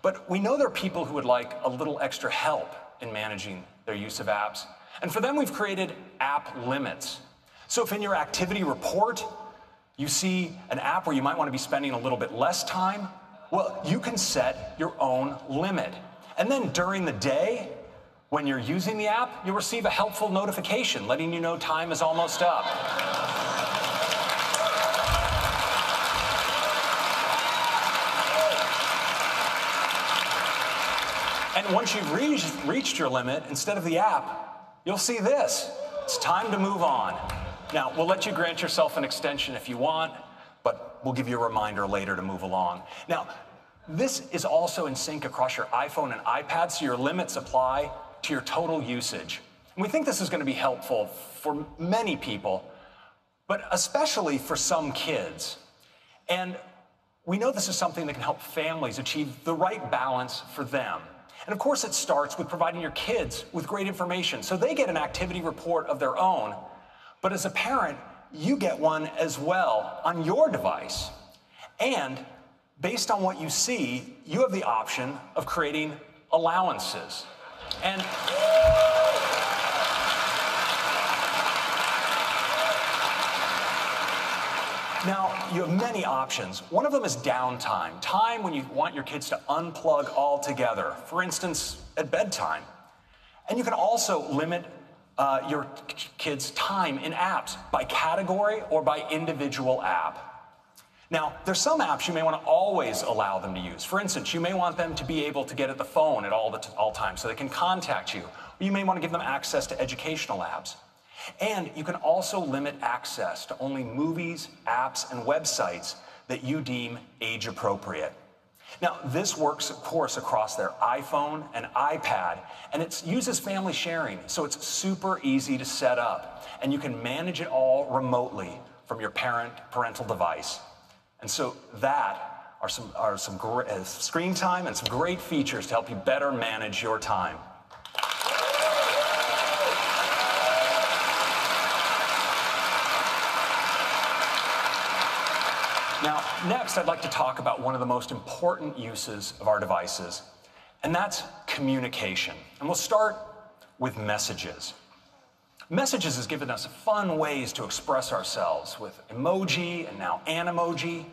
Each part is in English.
But we know there are people who would like a little extra help in managing their use of apps. And for them, we've created app limits. So if in your activity report, you see an app where you might want to be spending a little bit less time, well, you can set your own limit. And then during the day, when you're using the app, you'll receive a helpful notification letting you know time is almost up. And once you've reached your limit, instead of the app, you'll see this. It's time to move on. Now, we'll let you grant yourself an extension if you want, but we'll give you a reminder later to move along. Now, this is also in sync across your iPhone and iPad, so your limits apply to your total usage. And we think this is going to be helpful for many people, but especially for some kids. And we know this is something that can help families achieve the right balance for them. And of course, it starts with providing your kids with great information so they get an activity report of their own. But as a parent, you get one as well on your device. And based on what you see, you have the option of creating allowances. And now, you have many options. One of them is downtime, time when you want your kids to unplug altogether, for instance, at bedtime. And you can also limit your kids' time in apps by category or by individual app. Now, there's some apps you may want to always allow them to use. For instance, you may want them to be able to get at the phone at all times so they can contact you. Or you may want to give them access to educational apps. And you can also limit access to only movies, apps, and websites that you deem age appropriate. Now, this works, of course, across their iPhone and iPad, and it uses family sharing, so it's super easy to set up. And you can manage it all remotely from your parental device. And so that are some great screen time and some great features to help you better manage your time. Now, next, I'd like to talk about one of the most important uses of our devices, and that's communication. And we'll start with messages. Messages has given us fun ways to express ourselves with emoji and now Animoji.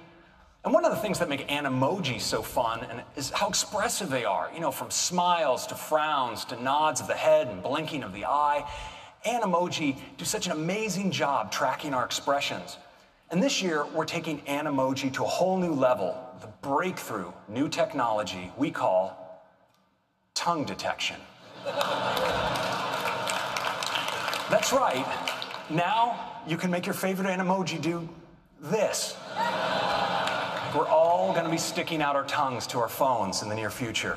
And one of the things that make Animoji so fun is how expressive they are. You know, from smiles to frowns to nods of the head and blinking of the eye. Animoji do such an amazing job tracking our expressions. And this year, we're taking Animoji to a whole new level, the breakthrough new technology we call tongue detection. That's right. Now, you can make your favorite Animoji do this. We're all going to be sticking out our tongues to our phones in the near future.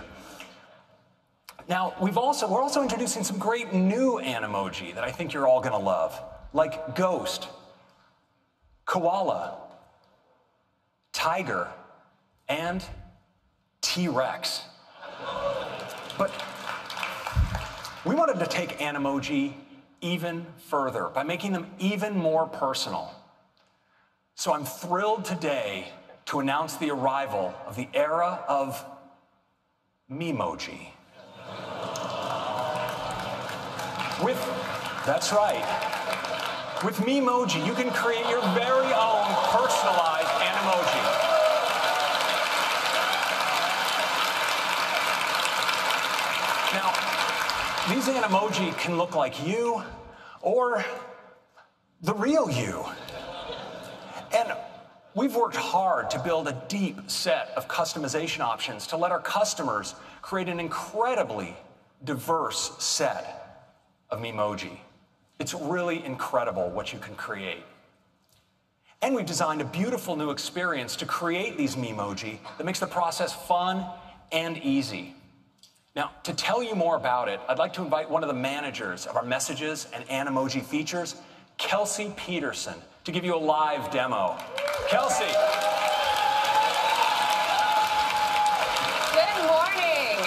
Now, we're also introducing some great new Animoji that I think you're all going to love, like Ghost, Koala, Tiger, and T-Rex. But we wanted to take Animoji even further by making them even more personal. So I'm thrilled today to announce the arrival of the era of Memoji. That's right. With Memoji, you can create your very own personalized Animoji. Now, these Animoji can look like you or the real you. And we've worked hard to build a deep set of customization options to let our customers create an incredibly diverse set of Memoji. It's really incredible what you can create. And we've designed a beautiful new experience to create these Memoji that makes the process fun and easy. Now, to tell you more about it, I'd like to invite one of the managers of our messages and Animoji features, Kelsey Peterson, to give you a live demo. Kelsey. Good morning.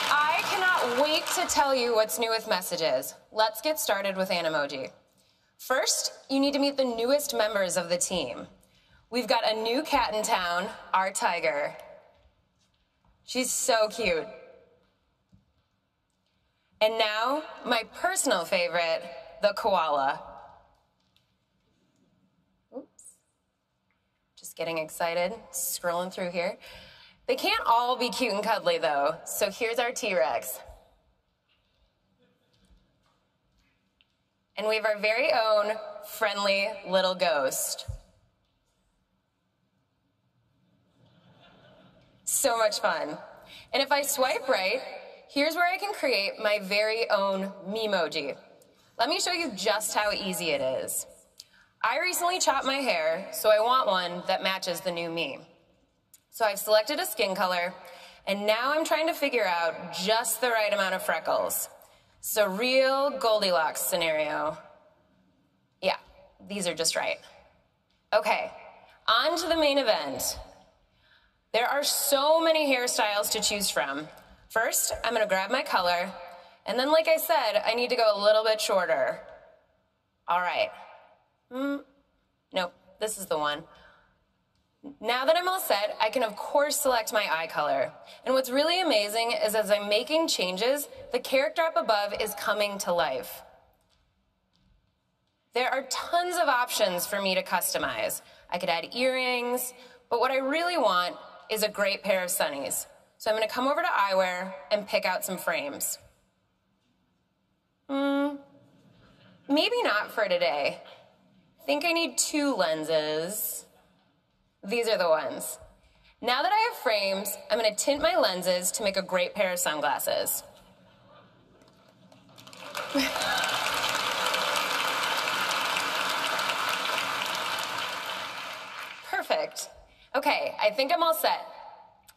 I cannot wait to tell you what's new with messages. Let's get started with Animoji. First, you need to meet the newest members of the team. We've got a new cat in town, our Tiger. She's so cute. And now, my personal favorite, the koala. Oops. Just getting excited, scrolling through here. They can't all be cute and cuddly, though, so here's our T-Rex. And we have our very own friendly little ghost. So much fun. And if I swipe right, here's where I can create my very own memoji. Let me show you just how easy it is. I recently chopped my hair, so I want one that matches the new me. So I've selected a skin color, and now I'm trying to figure out just the right amount of freckles. So real Goldilocks scenario. Yeah, these are just right. Okay, on to the main event. There are so many hairstyles to choose from. First, I'm gonna grab my color, and then like I said, I need to go a little bit shorter. All right. Nope, this is the one. Now that I'm all set, I can of course select my eye color. And what's really amazing is as I'm making changes, the character up above is coming to life. There are tons of options for me to customize. I could add earrings, but what I really want is a great pair of sunnies. So I'm gonna come over to eyewear and pick out some frames. Maybe not for today. Think I need 2 lenses. These are the ones. Now that I have frames, I'm gonna tint my lenses to make a great pair of sunglasses. Perfect. Okay, I think I'm all set.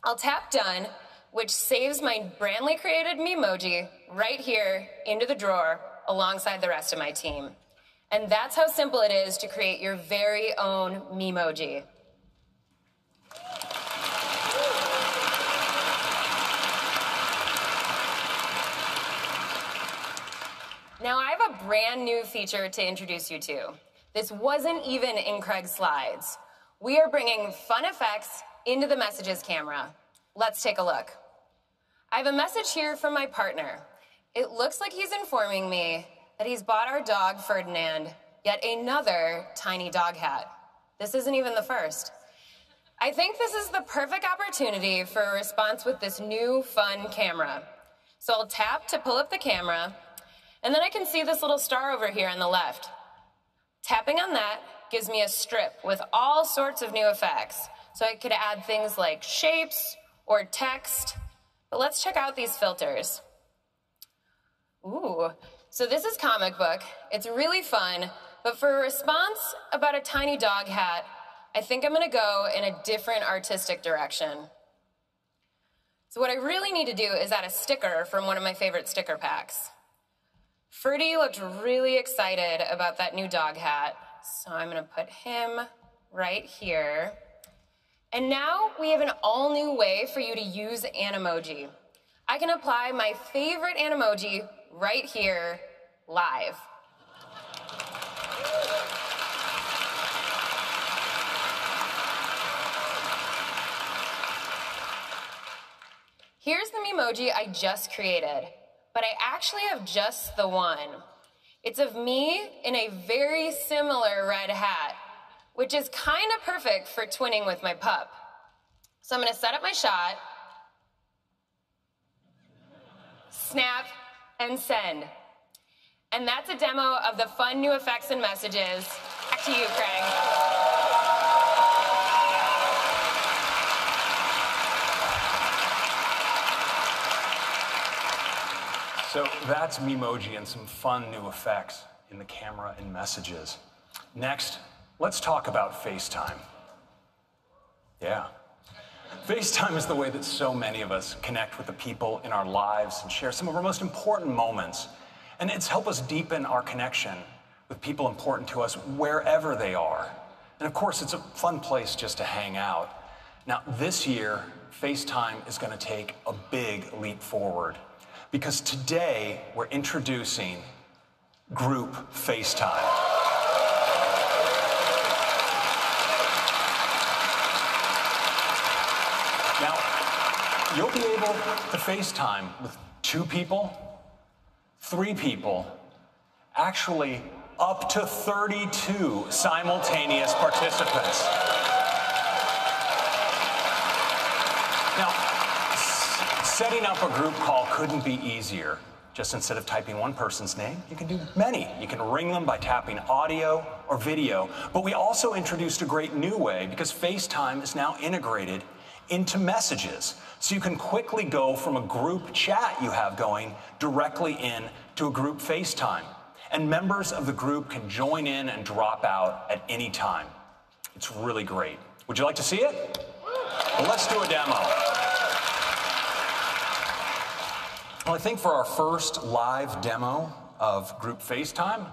I'll tap done, which saves my brandly created memoji right here into the drawer alongside the rest of my team. And that's how simple it is to create your very own memoji. Now I have a brand new feature to introduce you to. This wasn't even in Craig's slides. We are bringing fun effects into the messages camera. Let's take a look. I have a message here from my partner. It looks like he's informing me that he's bought our dog, Ferdinand, yet another tiny dog hat. This isn't even the first. I think this is the perfect opportunity for a response with this new fun camera. So I'll tap to pull up the camera, and then I can see this little star over here on the left. Tapping on that gives me a strip with all sorts of new effects. So I could add things like shapes or text, but let's check out these filters. Ooh, so this is comic book. It's really fun, but for a response about a tiny dog hat, I think I'm gonna go in a different artistic direction. So what I really need to do is add a sticker from one of my favorite sticker packs. Ferdy looked really excited about that new dog hat, so I'm gonna put him right here. And now we have an all-new way for you to use Animoji. I can apply my favorite Animoji right here, live. Here's the Memoji I just created, but I actually have just the one. It's of me in a very similar red hat, which is kind of perfect for twinning with my pup. So I'm gonna set up my shot, snap, and send. And that's a demo of the fun new effects and messages. Back to you, Craig. So that's Memoji and some fun new effects in the camera and messages. Next, let's talk about FaceTime. Yeah. FaceTime is the way that so many of us connect with the people in our lives and share some of our most important moments. And it's helped us deepen our connection with people important to us wherever they are. And of course, it's a fun place just to hang out. Now, this year, FaceTime is going to take a big leap forward because today we're introducing Group FaceTime. Now, you'll be able to FaceTime with 2 people, 3 people, actually up to 32 simultaneous participants. Now, setting up a group call couldn't be easier. Just instead of typing one person's name, you can do many. You can ring them by tapping audio or video. But we also introduced a great new way because FaceTime is now integrated into messages. So you can quickly go from a group chat you have going directly in to a group FaceTime. And members of the group can join in and drop out at any time. It's really great. Would you like to see it? Well, let's do a demo. Well, I think for our first live demo of group FaceTime,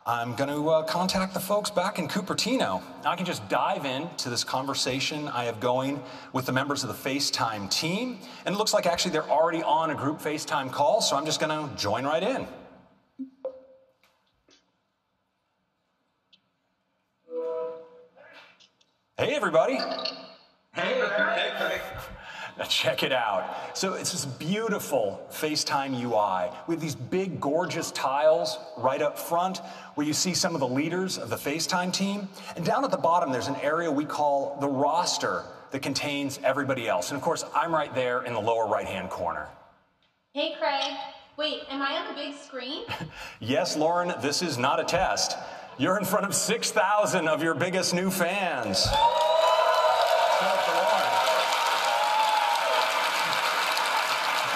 I'm going to contact the folks back in Cupertino. I can just dive into this conversation I have going with the members of the FaceTime team. And it looks like actually they're already on a group FaceTime call, so I'm just going to join right in. Hey, everybody. Hey, Craig. Now check it out. So it's this beautiful FaceTime UI. We have these big, gorgeous tiles right up front where you see some of the leaders of the FaceTime team. And down at the bottom, there's an area we call the roster that contains everybody else. And of course, I'm right there in the lower right-hand corner. Hey, Craig. Wait, am I on the big screen? Yes, Lauren, this is not a test. You're in front of 6,000 of your biggest new fans.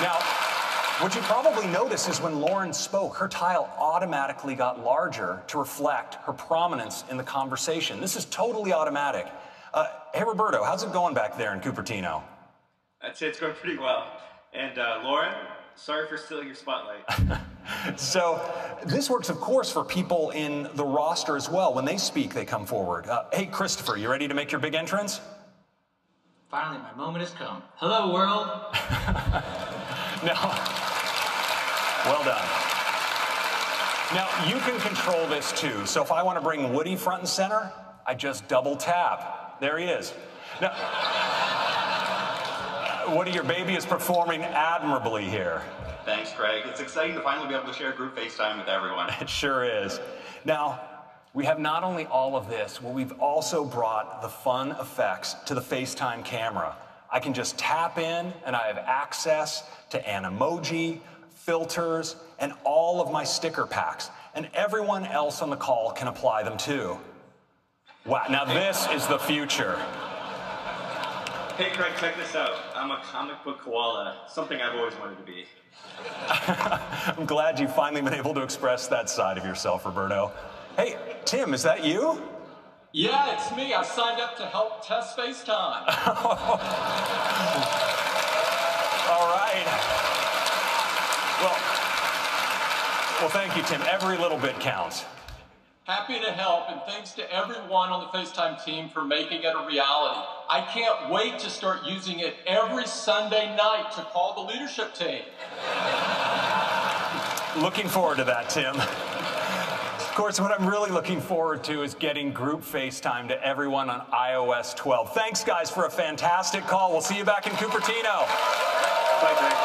Now, what you probably noticed is when Lauren spoke, her tile automatically got larger to reflect her prominence in the conversation. This is totally automatic. Hey, Roberto, how's it going back there in Cupertino? I'd say it's going pretty well. And Lauren, sorry for stealing your spotlight. So this works, of course, for people in the roster as well. When they speak, they come forward. Hey, Christopher, you ready to make your big entrance? Finally, my moment has come. Hello, world. Now, well done. Now, you can control this too. So if I want to bring Woody front and center, I just double tap. There he is. Now, Woody, your baby is performing admirably here. Thanks, Craig. It's exciting to finally be able to share group FaceTime with everyone. It sure is. Now, we have not only all of this, well, we've also brought the fun effects to the FaceTime camera. I can just tap in and I have access to an emoji, filters, and all of my sticker packs. And everyone else on the call can apply them too. Wow, now this is the future. Hey, Craig, check this out. I'm a comic book koala, something I've always wanted to be. I'm glad you've finally been able to express that side of yourself, Roberto. Hey, Tim, is that you? Yeah, it's me. I signed up to help test FaceTime. All right. Well, thank you, Tim. Every little bit counts. Happy to help, and thanks to everyone on the FaceTime team for making it a reality. I can't wait to start using it every Sunday night to call the leadership team. Looking forward to that, Tim. Of course, what I'm really looking forward to is getting group FaceTime to everyone on iOS 12. Thanks, guys, for a fantastic call. We'll see you back in Cupertino. Bye, Craig.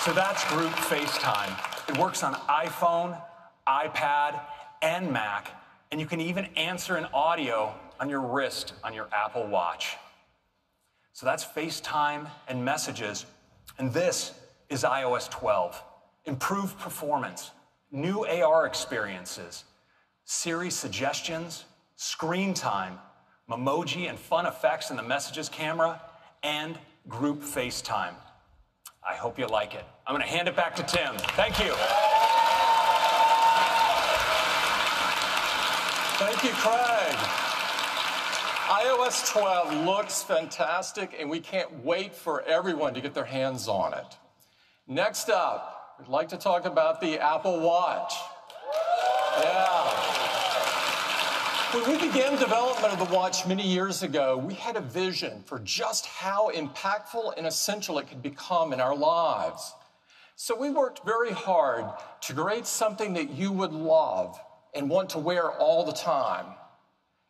So that's group FaceTime. It works on iPhone, iPad, and Mac, and you can even answer an audio on your wrist on your Apple Watch. So that's FaceTime and messages, and this is iOS 12. Improved performance, new AR experiences, Siri suggestions, screen time, Memoji and fun effects in the messages camera, and group FaceTime. I hope you like it. I'm going to hand it back to Tim. Thank you. Thank you, Craig. iOS 12 looks fantastic, and we can't wait for everyone to get their hands on it. Next up, we'd like to talk about the Apple Watch. Yeah. When we began development of the watch many years ago, we had a vision for just how impactful and essential it could become in our lives. So we worked very hard to create something that you would love and want to wear all the time.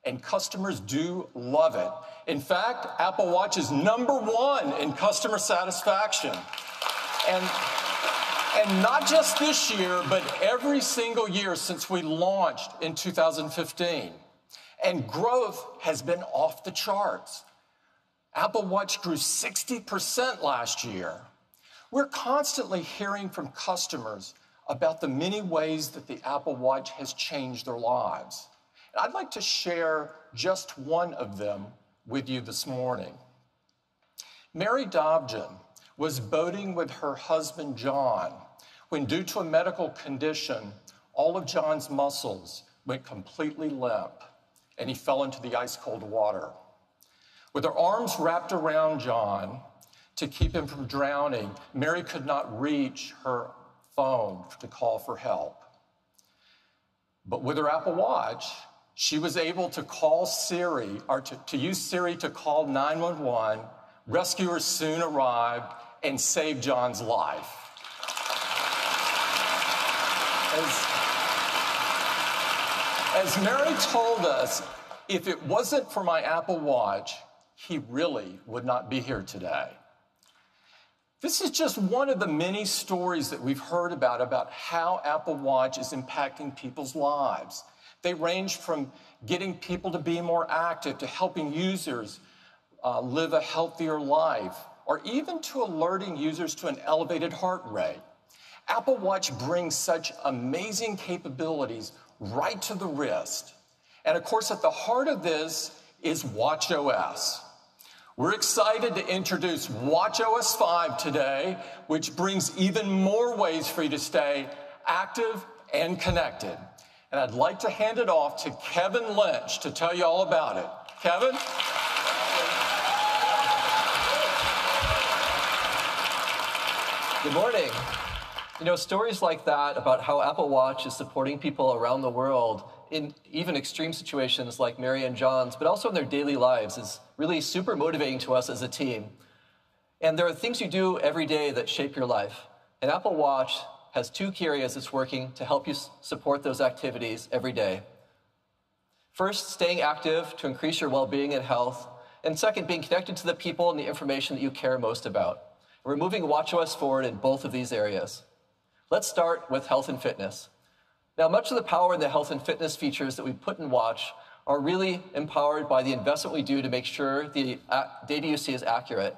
and customers do love it. In fact, Apple Watch is #1 in customer satisfaction. And not just this year, but every single year since we launched in 2015. And growth has been off the charts. Apple Watch grew 60% last year. We're constantly hearing from customers about the many ways that the Apple Watch has changed their lives. And I'd like to share just one of them with you this morning. Mary Dobjan was boating with her husband, John, when due to a medical condition, all of John's muscles went completely limp, and he fell into the ice-cold water. With her arms wrapped around John to keep him from drowning, Mary could not reach her phone to call for help. But with her Apple Watch, she was able to call Siri, or to use Siri to call 911. Rescuers soon arrived and saved John's life. As Mary told us, if it wasn't for my Apple Watch, he really would not be here today. This is just one of the many stories that we've heard about how Apple Watch is impacting people's lives. They range from getting people to be more active, to helping users live a healthier life, or even to alerting users to an elevated heart rate. Apple Watch brings such amazing capabilities right to the wrist. And of course, at the heart of this is watchOS. We're excited to introduce watchOS 5 today, which brings even more ways for you to stay active and connected. And I'd like to hand it off to Kevin Lynch to tell you all about it. Kevin? Good morning. You know, stories like that about how Apple Watch is supporting people around the world in even extreme situations like Mary and John's, but also in their daily lives, is really super motivating to us as a team. And there are things you do every day that shape your life. And Apple Watch has two key areas it's working to help you support those activities every day. First, staying active to increase your well-being and health. And second, being connected to the people and the information that you care most about. We're moving watchOS forward in both of these areas. Let's start with health and fitness. Now, much of the power in the health and fitness features that we put in Watch are really empowered by the investment we do to make sure the data you see is accurate.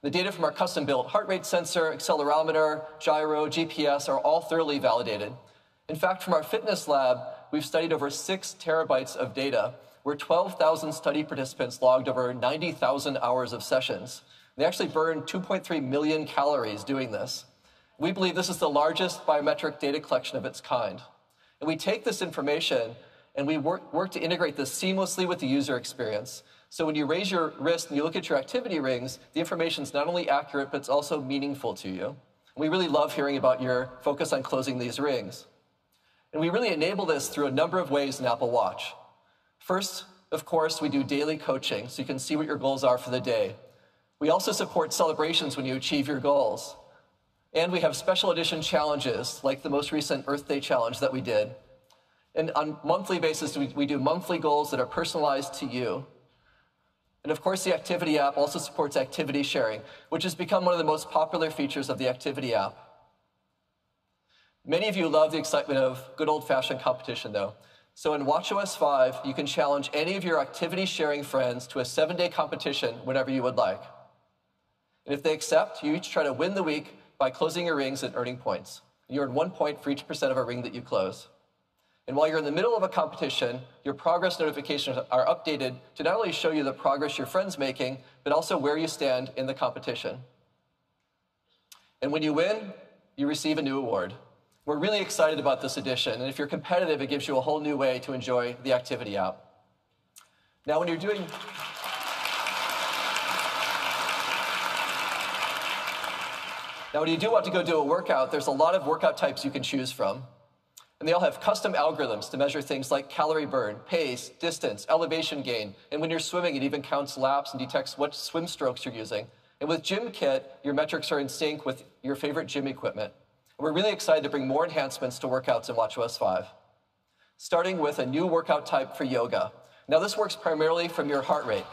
The data from our custom-built heart rate sensor, accelerometer, gyro, GPS are all thoroughly validated. In fact, from our fitness lab, we've studied over 6 terabytes of data, where 12,000 study participants logged over 90,000 hours of sessions. They actually burned 2.3 million calories doing this. We believe this is the largest biometric data collection of its kind. And we take this information and we work to integrate this seamlessly with the user experience. So when you raise your wrist and you look at your activity rings, the information is not only accurate, but it's also meaningful to you. And we really love hearing about your focus on closing these rings. And we really enable this through a number of ways in Apple Watch. First, of course, we do daily coaching, so you can see what your goals are for the day. We also support celebrations when you achieve your goals. And we have special edition challenges, like the most recent Earth Day challenge that we did. And on a monthly basis, we do monthly goals that are personalized to you. And of course, the Activity app also supports activity sharing, which has become one of the most popular features of the Activity app. Many of you love the excitement of good old-fashioned competition, though. So in watchOS 5, you can challenge any of your activity-sharing friends to a 7-day competition whenever you would like. And if they accept, you each try to win the week by closing your rings and earning points. You earn 1 point for each % of a ring that you close. And while you're in the middle of a competition, your progress notifications are updated to not only show you the progress your friend's making, but also where you stand in the competition. And when you win, you receive a new award. We're really excited about this addition, and if you're competitive, it gives you a whole new way to enjoy the Activity app. Now, when you do want to go do a workout, there's a lot of workout types you can choose from. And they all have custom algorithms to measure things like calorie burn, pace, distance, elevation gain. And when you're swimming, it even counts laps and detects what swim strokes you're using. And with Gym Kit, your metrics are in sync with your favorite gym equipment. And we're really excited to bring more enhancements to workouts in watchOS 5. Starting with a new workout type for yoga. Now this works primarily from your heart rate.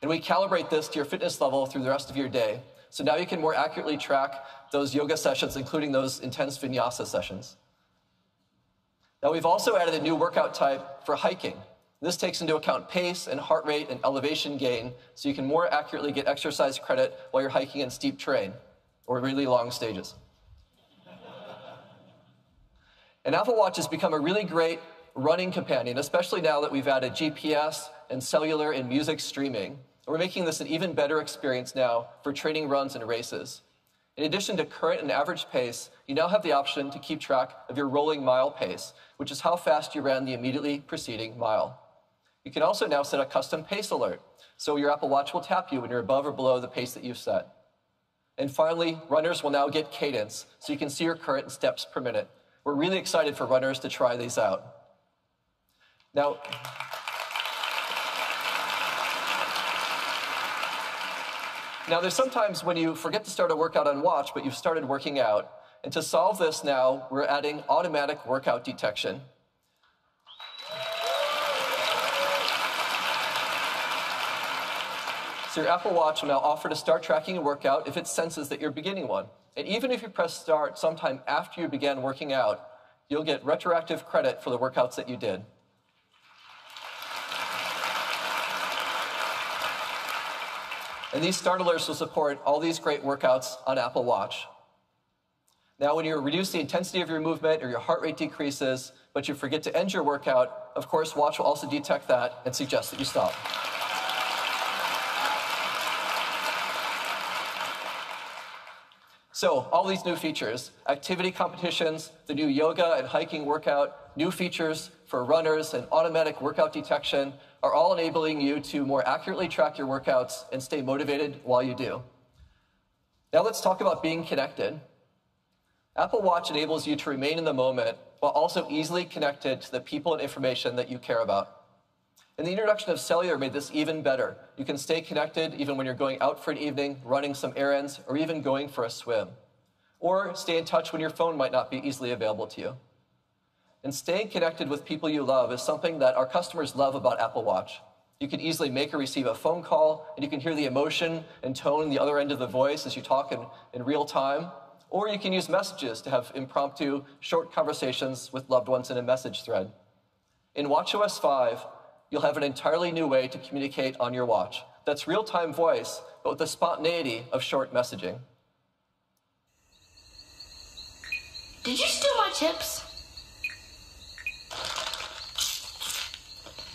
And we calibrate this to your fitness level through the rest of your day. So now you can more accurately track those yoga sessions, including those intense vinyasa sessions. Now we've also added a new workout type for hiking. This takes into account pace and heart rate and elevation gain, so you can more accurately get exercise credit while you're hiking in steep terrain or really long stages. And Apple Watch has become a really great running companion, especially now that we've added GPS and cellular and music streaming. We're making this an even better experience now for training runs and races. In addition to current and average pace, you now have the option to keep track of your rolling mile pace, which is how fast you ran the immediately preceding mile. You can also now set a custom pace alert, so your Apple Watch will tap you when you're above or below the pace that you've set. And finally, runners will now get cadence, so you can see your current steps per minute. We're really excited for runners to try these out. Now, there's sometimes when you forget to start a workout on Watch, but you've started working out. And to solve this now, we're adding automatic workout detection. So your Apple Watch will now offer to start tracking a workout if it senses that you're beginning one. And even if you press start sometime after you began working out, you'll get retroactive credit for the workouts that you did. And these start alerts will support all these great workouts on Apple Watch. Now, when you reduce the intensity of your movement or your heart rate decreases, but you forget to end your workout, of course, Watch will also detect that and suggest that you stop. So, all these new features, activity competitions, the new yoga and hiking workout, new features for runners and automatic workout detection, are all enabling you to more accurately track your workouts and stay motivated while you do. Now let's talk about being connected. Apple Watch enables you to remain in the moment while also easily connected to the people and information that you care about. And the introduction of cellular made this even better. You can stay connected even when you're going out for an evening, running some errands, or even going for a swim. Or stay in touch when your phone might not be easily available to you. And staying connected with people you love is something that our customers love about Apple Watch. You can easily make or receive a phone call, and you can hear the emotion and tone on the other end of the voice as you talk in real time. Or you can use messages to have impromptu, short conversations with loved ones in a message thread. In watchOS 5, you'll have an entirely new way to communicate on your watch. That's real-time voice, but with the spontaneity of short messaging. Did you steal my chips?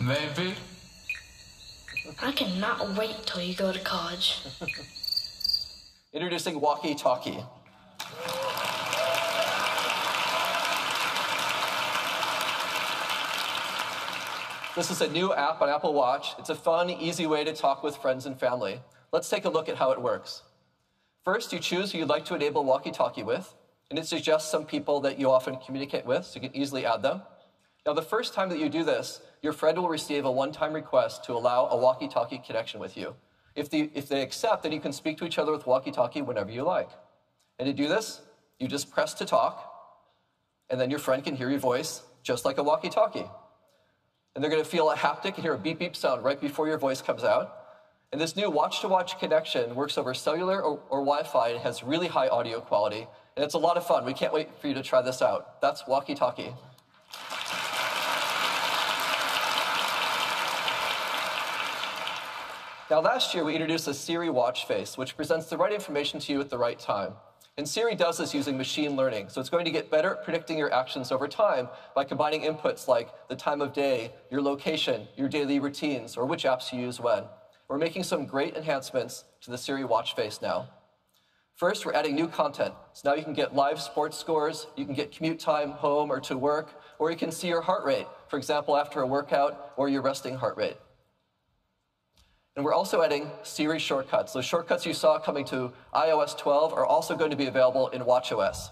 Maybe. I cannot wait till you go to college. Introducing Walkie Talkie. This is a new app on Apple Watch. It's a fun, easy way to talk with friends and family. Let's take a look at how it works. First, you choose who you'd like to enable Walkie Talkie with, and it suggests some people that you often communicate with, so you can easily add them. Now, the first time that you do this, your friend will receive a one-time request to allow a walkie-talkie connection with you. If they accept, then you can speak to each other with walkie-talkie whenever you like. And to do this, you just press to talk, and then your friend can hear your voice just like a walkie-talkie. And they're going to feel a haptic and hear a beep-beep sound right before your voice comes out. And this new watch-to-watch connection works over cellular or Wi-Fi and has really high audio quality. And it's a lot of fun. We can't wait for you to try this out. That's walkie-talkie. Now, last year, we introduced a Siri watch face, which presents the right information to you at the right time. And Siri does this using machine learning, so it's going to get better at predicting your actions over time by combining inputs like the time of day, your location, your daily routines, or which apps you use when. We're making some great enhancements to the Siri watch face now. First, we're adding new content. So now you can get live sports scores, you can get commute time home or to work, or you can see your heart rate, for example, after a workout, or your resting heart rate. And we're also adding Siri shortcuts. Those shortcuts you saw coming to iOS 12 are also going to be available in watchOS.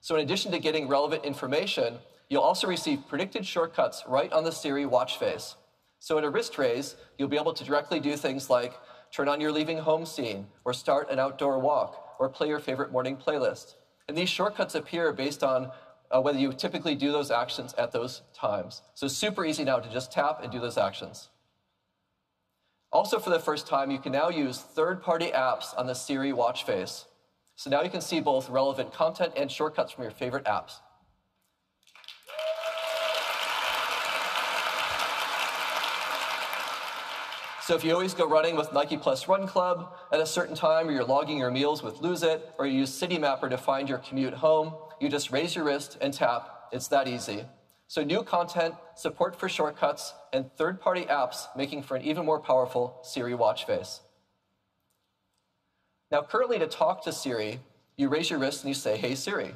So in addition to getting relevant information, you'll also receive predicted shortcuts right on the Siri watch face. So at a wrist raise, you'll be able to directly do things like turn on your leaving home scene, or start an outdoor walk, or play your favorite morning playlist. And these shortcuts appear based on whether you typically do those actions at those times. So super easy now to just tap and do those actions. Also, for the first time, you can now use third-party apps on the Siri watch face. So now you can see both relevant content and shortcuts from your favorite apps. So if you always go running with Nike Plus Run Club at a certain time, or you're logging your meals with Lose It, or you use City Mapper to find your commute home, you just raise your wrist and tap. It's that easy. So new content, support for shortcuts, and third-party apps making for an even more powerful Siri watch face. Now, currently to talk to Siri, you raise your wrist and you say, "Hey Siri."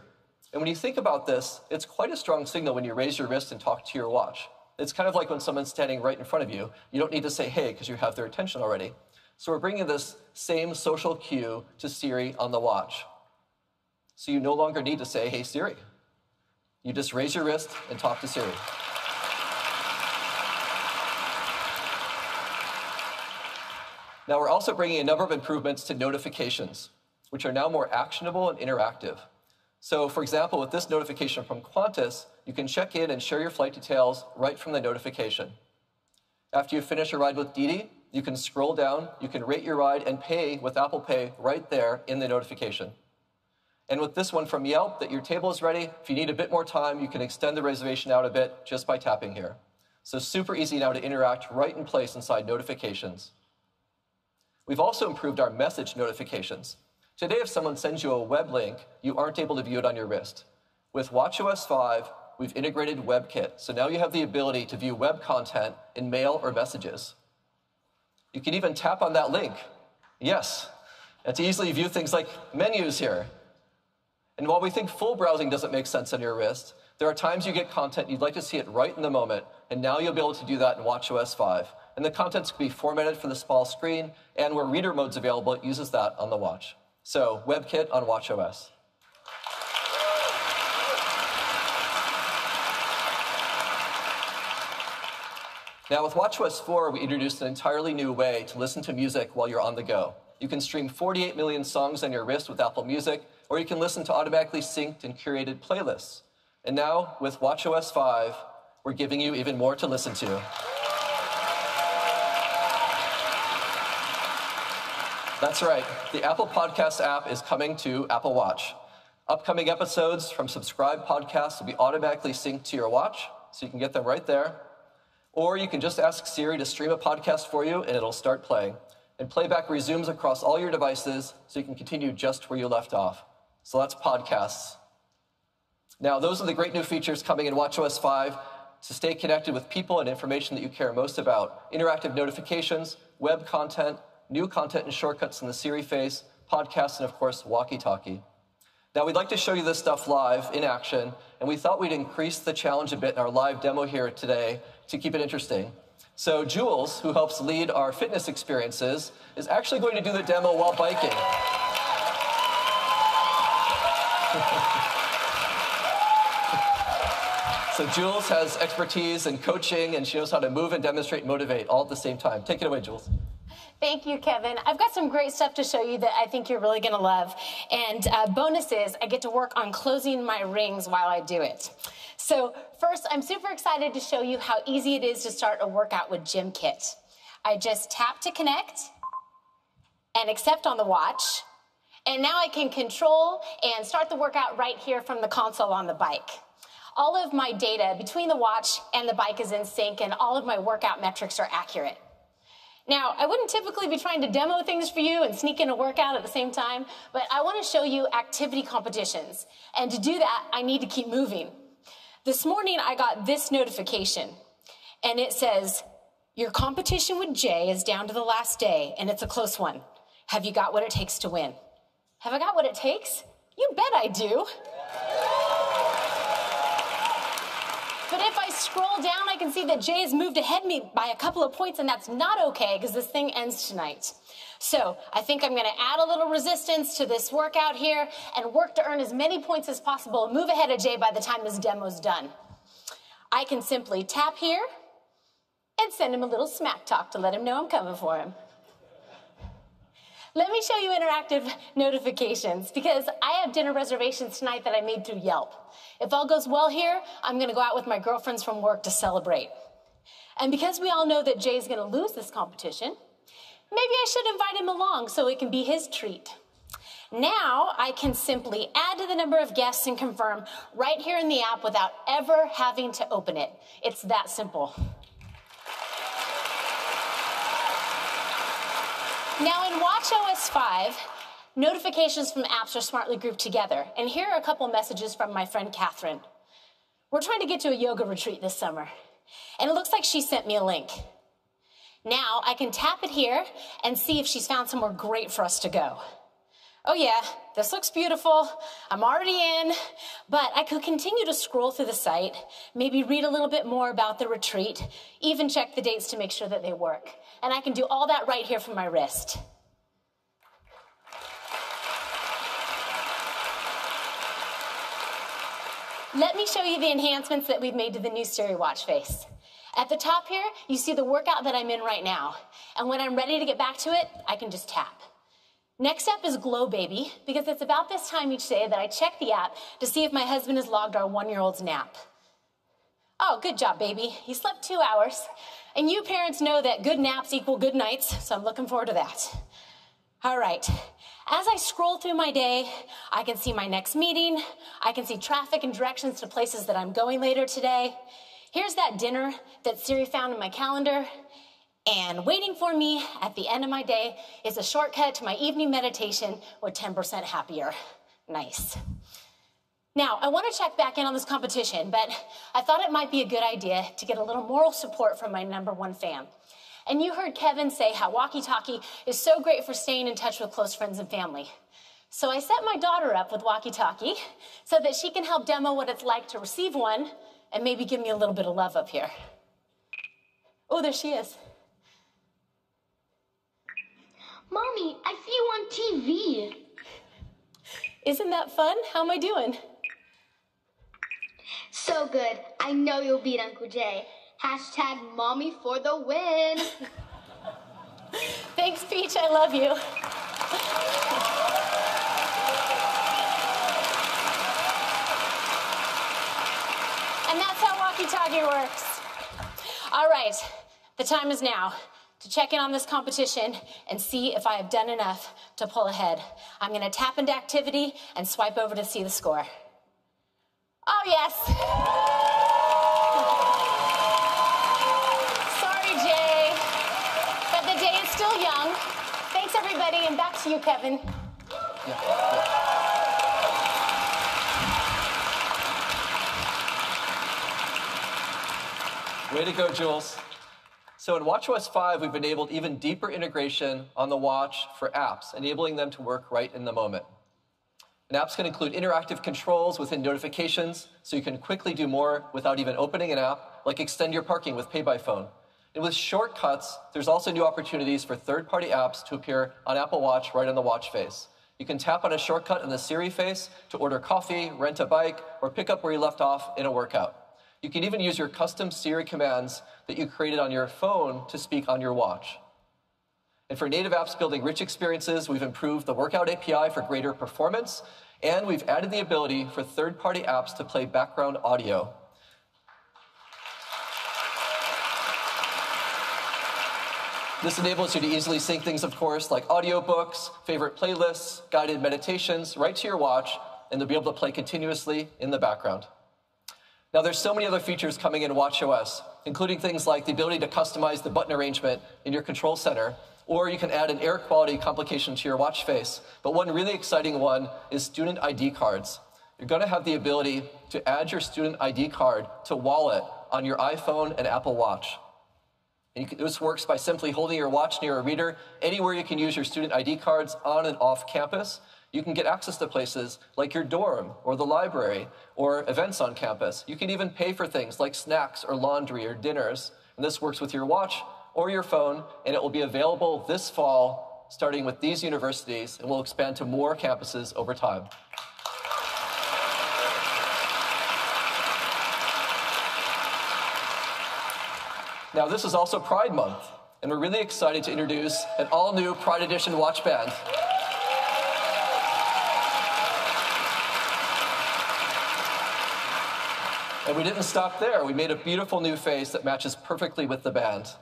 And when you think about this, it's quite a strong signal when you raise your wrist and talk to your watch. It's kind of like when someone's standing right in front of you. You don't need to say hey because you have their attention already. So we're bringing this same social cue to Siri on the watch. So you no longer need to say, "Hey Siri." You just raise your wrist and talk to Siri. Now we're also bringing a number of improvements to notifications, which are now more actionable and interactive. So for example, with this notification from Qantas, you can check in and share your flight details right from the notification. After you finish a ride with Didi, you can scroll down, you can rate your ride and pay with Apple Pay right there in the notification. And with this one from Yelp, that your table is ready, if you need a bit more time, you can extend the reservation out a bit just by tapping here. So super easy now to interact right in place inside notifications. We've also improved our message notifications. Today, if someone sends you a web link, you aren't able to view it on your wrist. With watchOS 5, we've integrated WebKit, so now you have the ability to view web content in mail or messages. You can even tap on that link. Yes, and to easily view things like menus here. And while we think full browsing doesn't make sense on your wrist, there are times you get content you'd like to see it right in the moment, and now you'll be able to do that in watchOS 5. And the contents can be formatted for the small screen, and where reader mode's available, it uses that on the watch. So WebKit on watchOS. Now with watchOS 4, we introduced an entirely new way to listen to music while you're on the go. You can stream 48 million songs on your wrist with Apple Music, or you can listen to automatically synced and curated playlists. And now, with watchOS 5, we're giving you even more to listen to. That's right, the Apple Podcasts app is coming to Apple Watch. Upcoming episodes from subscribed podcasts will be automatically synced to your watch, so you can get them right there. Or you can just ask Siri to stream a podcast for you, and it'll start playing. And playback resumes across all your devices, so you can continue just where you left off. So that's podcasts. Now, those are the great new features coming in watchOS 5 to stay connected with people and information that you care most about. Interactive notifications, web content, new content and shortcuts in the Siri face, podcasts, and of course, walkie-talkie. Now, we'd like to show you this stuff live in action, and we thought we'd increase the challenge a bit in our live demo here today to keep it interesting. So Jules, who helps lead our fitness experiences, is actually going to do the demo while biking. So Jules has expertise in coaching, and she knows how to move and demonstrate and motivate all at the same time. Take it away, Jules. Thank you, Kevin. I've got some great stuff to show you that I think you're really going to love. And bonus is I get to work on closing my rings while I do it. So first, I'm super excited to show you how easy it is to start a workout with Gym Kit. I just tap to connect and accept on the watch. And now I can control and start the workout right here from the console on the bike. All of my data between the watch and the bike is in sync, and all of my workout metrics are accurate. Now, I wouldn't typically be trying to demo things for you and sneak in a workout at the same time, but I want to show you activity competitions. And to do that, I need to keep moving. This morning, I got this notification, and it says, "Your competition with Jay is down to the last day, and it's a close one. Have you got what it takes to win?" Have I got what it takes? You bet I do. But if I scroll down, I can see that Jay has moved ahead of me by a couple of points, and that's not okay because this thing ends tonight. So I think I'm going to add a little resistance to this workout here and work to earn as many points as possible and move ahead of Jay by the time this demo's done. I can simply tap here and send him a little smack talk to let him know I'm coming for him. Let me show you interactive notifications because I have dinner reservations tonight that I made through Yelp. If all goes well here, I'm gonna go out with my girlfriends from work to celebrate. And because we all know that Jay's gonna lose this competition, maybe I should invite him along so it can be his treat. Now I can simply add to the number of guests and confirm right here in the app without ever having to open it. It's that simple. Now in watchOS 5, notifications from apps are smartly grouped together. And here are a couple messages from my friend Catherine. We're trying to get to a yoga retreat this summer, and it looks like she sent me a link. Now I can tap it here and see if she's found somewhere great for us to go. Oh yeah, this looks beautiful. I'm already in, but I could continue to scroll through the site, maybe read a little bit more about the retreat, even check the dates to make sure that they work. And I can do all that right here from my wrist. Let me show you the enhancements that we've made to the new Siri watch face. At the top here, you see the workout that I'm in right now. And when I'm ready to get back to it, I can just tap. Next up is Glow Baby, because it's about this time each day that I check the app to see if my husband has logged our 1-year-old's nap. Oh, good job, baby. He slept 2 hours. And you parents know that good naps equal good nights, so I'm looking forward to that. All right. As I scroll through my day, I can see my next meeting. I can see traffic and directions to places that I'm going later today. Here's that dinner that Siri found in my calendar. And waiting for me at the end of my day is a shortcut to my evening meditation with 10% happier. Nice. Now, I want to check back in on this competition, but I thought it might be a good idea to get a little moral support from my #1 fan. And you heard Kevin say how walkie-talkie is so great for staying in touch with close friends and family. So I set my daughter up with walkie-talkie so that she can help demo what it's like to receive one and maybe give me a little bit of love up here. Oh, there she is. Mommy, I see you on TV. Isn't that fun? How am I doing? So good. I know you'll beat Uncle Jay. Hashtag mommy for the win. Thanks, Peach. I love you. And that's how walkie-talkie works. All right, the time is now to check in on this competition and see if I have done enough to pull ahead. I'm gonna tap into activity and swipe over to see the score. Oh, yes. Sorry, Jay, but the day is still young. Thanks, everybody, and back to you, Kevin. Way to go, Jules. So in watchOS 5, we've enabled even deeper integration on the watch for apps, enabling them to work right in the moment. And apps can include interactive controls within notifications, so you can quickly do more without even opening an app, like extend your parking with Pay by Phone. And with shortcuts, there's also new opportunities for third-party apps to appear on Apple Watch right on the watch face. You can tap on a shortcut in the Siri face to order coffee, rent a bike, or pick up where you left off in a workout. You can even use your custom Siri commands that you created on your phone to speak on your watch. And for native apps building rich experiences, we've improved the Workout API for greater performance, and we've added the ability for third-party apps to play background audio. This enables you to easily sync things, of course, like audiobooks, favorite playlists, guided meditations, right to your watch, and they'll be able to play continuously in the background. Now, there's so many other features coming in watchOS, including things like the ability to customize the button arrangement in your control center, or you can add an air quality complication to your watch face. But one really exciting one is student ID cards. You're going to have the ability to add your student ID card to Wallet on your iPhone and Apple Watch. And this works by simply holding your watch near a reader. Anywhere you can use your student ID cards on and off campus, you can get access to places like your dorm or the library or events on campus. You can even pay for things like snacks or laundry or dinners. And this works with your watch or your phone, and it will be available this fall, starting with these universities, and will expand to more campuses over time. Now, this is also Pride Month, and we're really excited to introduce an all-new Pride Edition watch band. And we didn't stop there. We made a beautiful new face that matches perfectly with the band.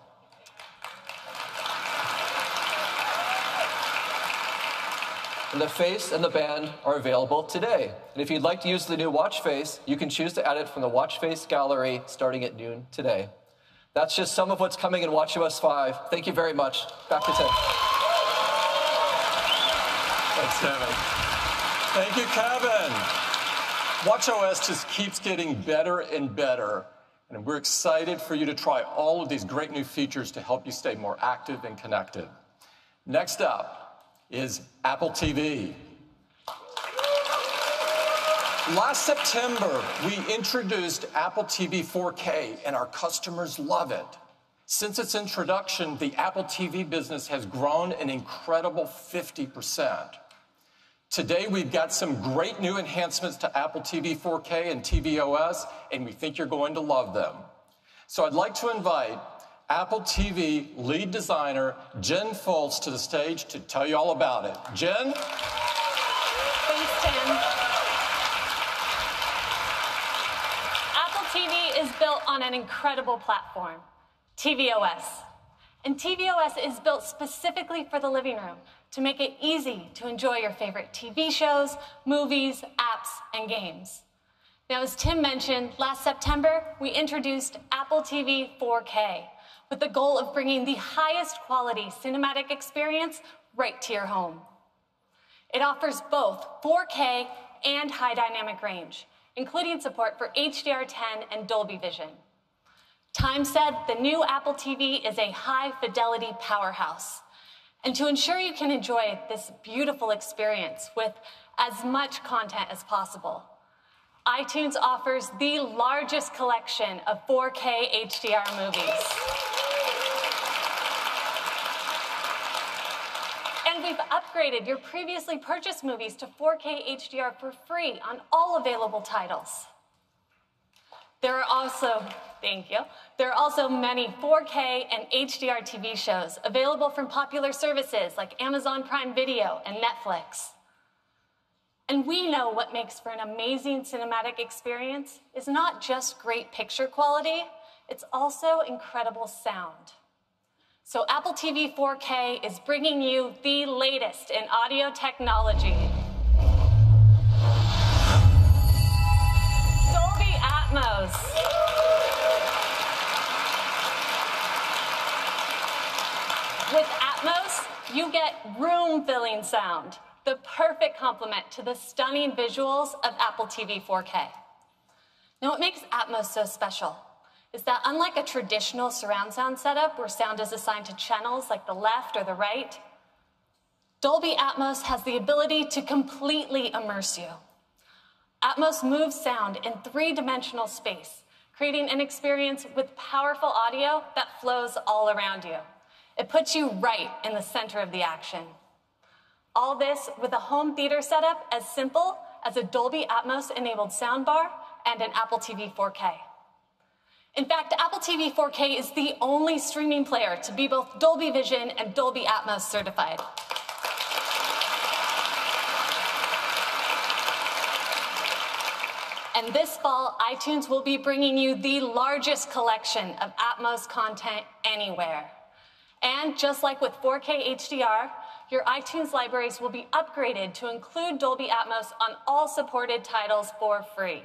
And the face and the band are available today. And if you'd like to use the new watch face, you can choose to add it from the watch face gallery starting at noon today. That's just some of what's coming in WatchOS 5. Thank you very much. Back to Tim. Thanks, Kevin. Thank you, Kevin. WatchOS just keeps getting better and better, and we're excited for you to try all of these great new features to help you stay more active and connected. Next up is Apple TV. Last September, we introduced Apple TV 4K, and our customers love it. Since its introduction, the Apple TV business has grown an incredible 50%. Today, we've got some great new enhancements to Apple TV 4K and tvOS, and we think you're going to love them. So I'd like to invite Apple TV lead designer Jen Foltz to the stage to tell you all about it. Jen? Thanks, Tim. Apple TV is built on an incredible platform, tvOS. And tvOS is built specifically for the living room to make it easy to enjoy your favorite TV shows, movies, apps, and games. Now, as Tim mentioned, last September, we introduced Apple TV 4K with the goal of bringing the highest quality cinematic experience right to your home. It offers both 4K and high dynamic range, including support for HDR10 and Dolby Vision. Time said the new Apple TV is a high-fidelity powerhouse. And to ensure you can enjoy this beautiful experience with as much content as possible, iTunes offers the largest collection of 4K HDR movies. And we've upgraded your previously purchased movies to 4K HDR for free on all available titles. There are also, there are also many 4K and HDR TV shows available from popular services like Amazon Prime Video and Netflix. And we know what makes for an amazing cinematic experience is not just great picture quality, it's also incredible sound. So Apple TV 4K is bringing you the latest in audio technology. Dolby Atmos. With Atmos, you get room-filling sound, the perfect complement to the stunning visuals of Apple TV 4K. Now, what makes Atmos so special is that unlike a traditional surround sound setup where sound is assigned to channels like the left or the right, Dolby Atmos has the ability to completely immerse you. Atmos moves sound in three-dimensional space, creating an experience with powerful audio that flows all around you. It puts you right in the center of the action. All this with a home theater setup as simple as a Dolby Atmos-enabled soundbar and an Apple TV 4K. In fact, Apple TV 4K is the only streaming player to be both Dolby Vision and Dolby Atmos certified. And this fall, iTunes will be bringing you the largest collection of Atmos content anywhere. And just like with 4K HDR, your iTunes libraries will be upgraded to include Dolby Atmos on all supported titles for free.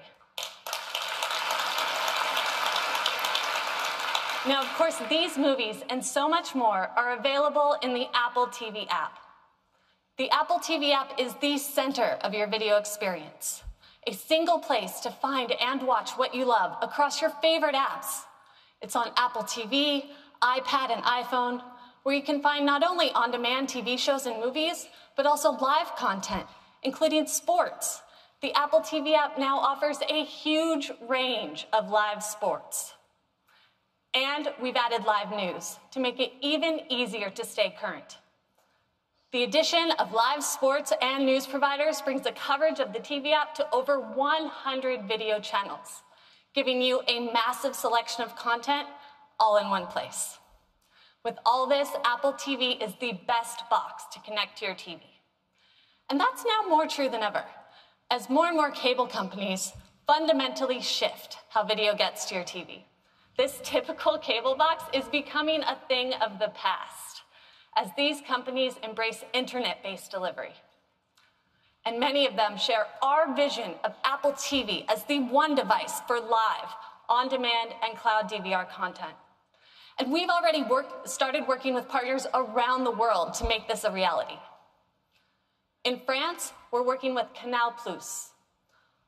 Now, of course, these movies and so much more are available in the Apple TV app. The Apple TV app is the center of your video experience, a single place to find and watch what you love across your favorite apps. It's on Apple TV, iPad, and iPhone, where you can find not only on-demand TV shows and movies, but also live content, including sports. The Apple TV app now offers a huge range of live sports. And we've added live news to make it even easier to stay current. The addition of live sports and news providers brings the coverage of the TV app to over 100 video channels, giving you a massive selection of content all in one place. With all this, Apple TV is the best box to connect to your TV. And that's now more true than ever, as more and more cable companies fundamentally shift how video gets to your TV. This typical cable box is becoming a thing of the past, as these companies embrace internet-based delivery. And many of them share our vision of Apple TV as the one device for live, on-demand, and cloud DVR content. And we've already started working with partners around the world to make this a reality. In France, we're working with Canal+.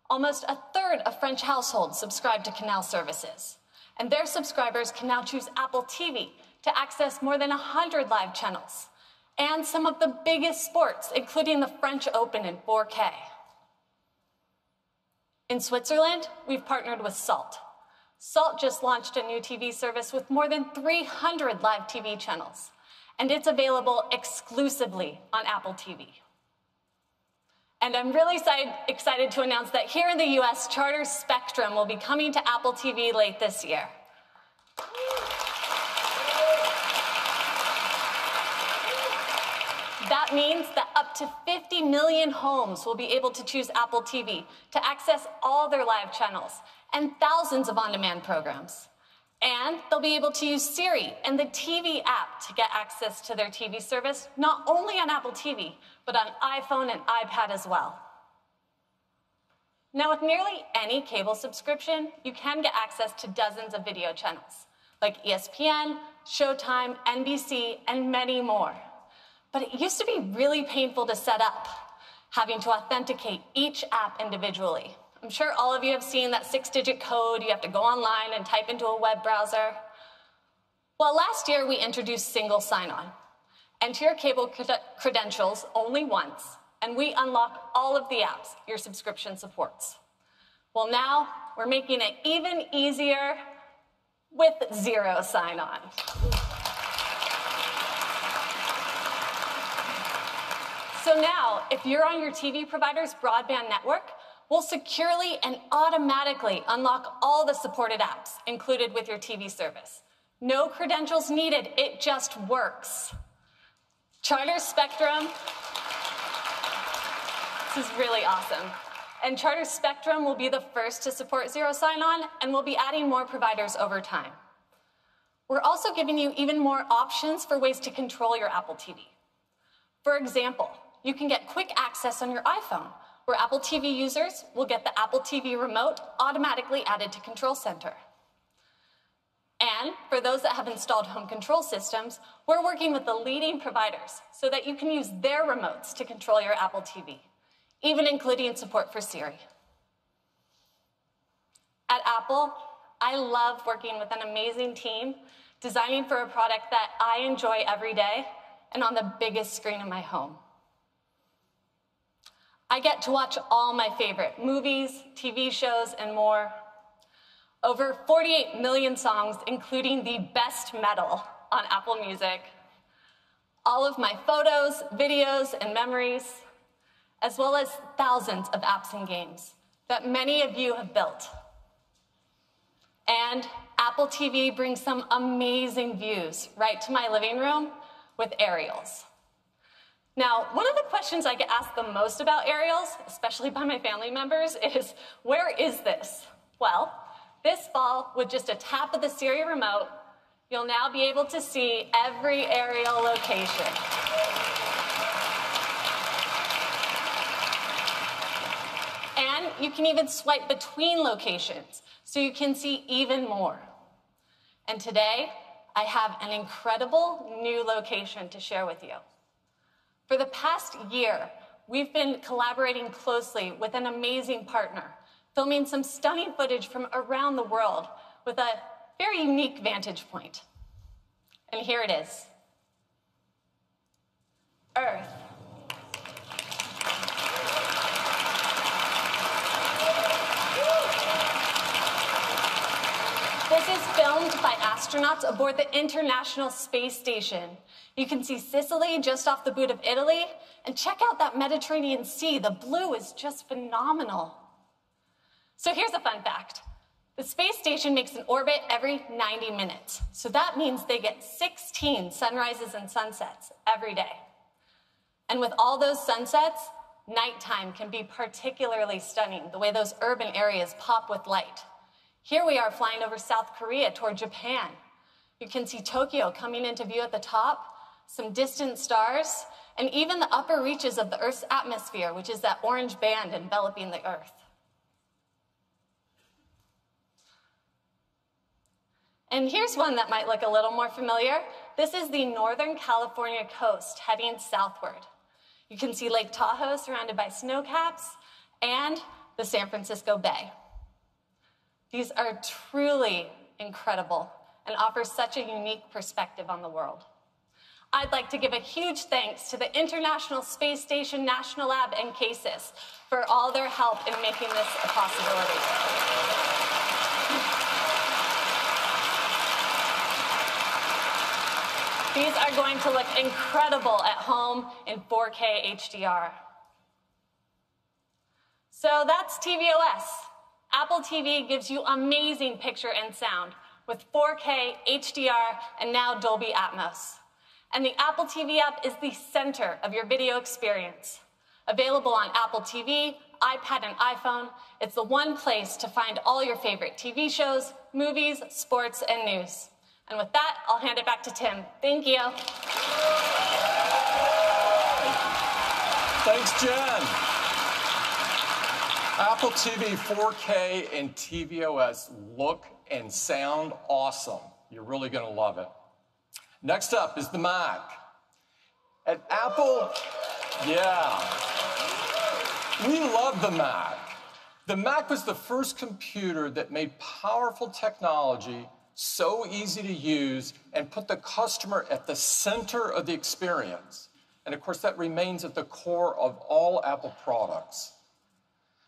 Almost a third of French households subscribe to Canal services, and their subscribers can now choose Apple TV to access more than 100 live channels and some of the biggest sports, including the French Open in 4K. In Switzerland, we've partnered with Salt. Salt just launched a new TV service with more than 300 live TV channels, and it's available exclusively on Apple TV. And I'm really excited to announce that here in the US, Charter Spectrum will be coming to Apple TV late this year. That means that up to 50 million homes will be able to choose Apple TV to access all their live channels and thousands of on-demand programs. And they'll be able to use Siri and the TV app to get access to their TV service, not only on Apple TV, but on iPhone and iPad as well. Now, with nearly any cable subscription, you can get access to dozens of video channels, like ESPN, Showtime, NBC, and many more. But it used to be really painful to set up, having to authenticate each app individually. I'm sure all of you have seen that 6-digit code you have to go online and type into a web browser. Well, last year we introduced single sign-on. Enter your cable credentials only once, and we unlock all of the apps your subscription supports. Well, now we're making it even easier with zero sign-on. So now, if you're on your TV provider's broadband network, we'll securely and automatically unlock all the supported apps included with your TV service. No credentials needed, it just works. Charter Spectrum, this is really awesome. And Charter Spectrum will be the first to support zero sign-on, and we'll be adding more providers over time. We're also giving you even more options for ways to control your Apple TV. For example, you can get quick access on your iPhone, where Apple TV users will get the Apple TV remote automatically added to Control Center. And for those that have installed home control systems, we're working with the leading providers so that you can use their remotes to control your Apple TV, even including support for Siri. At Apple, I love working with an amazing team, designing for a product that I enjoy every day and on the biggest screen in my home. I get to watch all my favorite movies, TV shows, and more. Over 48 million songs, including the best metal on Apple Music. All of my photos, videos, and memories, as well as thousands of apps and games that many of you have built. And Apple TV brings some amazing views right to my living room with aerials. Now, one of the questions I get asked the most about aerials, especially by my family members, is, where is this? Well, this fall, with just a tap of the Siri remote, you'll now be able to see every aerial location. And you can even swipe between locations, so you can see even more. And today, I have an incredible new location to share with you. For the past year, we've been collaborating closely with an amazing partner, filming some stunning footage from around the world with a very unique vantage point. And here it is. Earth. This is filmed by astronauts aboard the International Space Station. You can see Sicily just off the boot of Italy, and check out that Mediterranean Sea. The blue is just phenomenal. So here's a fun fact. The space station makes an orbit every 90 minutes. So that means they get 16 sunrises and sunsets every day. And with all those sunsets, nighttime can be particularly stunning, the way those urban areas pop with light. Here we are flying over South Korea toward Japan. You can see Tokyo coming into view at the top, some distant stars, and even the upper reaches of the Earth's atmosphere, which is that orange band enveloping the Earth. And here's one that might look a little more familiar. This is the Northern California coast heading southward. You can see Lake Tahoe surrounded by snowcaps and the San Francisco Bay. These are truly incredible and offer such a unique perspective on the world. I'd like to give a huge thanks to the International Space Station National Lab and CASIS for all their help in making this a possibility. These are going to look incredible at home in 4K HDR. So that's tvOS. Apple TV gives you amazing picture and sound with 4K HDR and now Dolby Atmos. And the Apple TV app is the center of your video experience. Available on Apple TV, iPad, and iPhone, it's the one place to find all your favorite TV shows, movies, sports, and news. And with that, I'll hand it back to Tim. Thank you. Thanks, Jen. Apple TV 4K and tvOS look and sound awesome. You're really going to love it. Next up is the Mac. At Apple, yeah, we love the Mac. The Mac was the first computer that made powerful technology so easy to use and put the customer at the center of the experience. And of course, that remains at the core of all Apple products.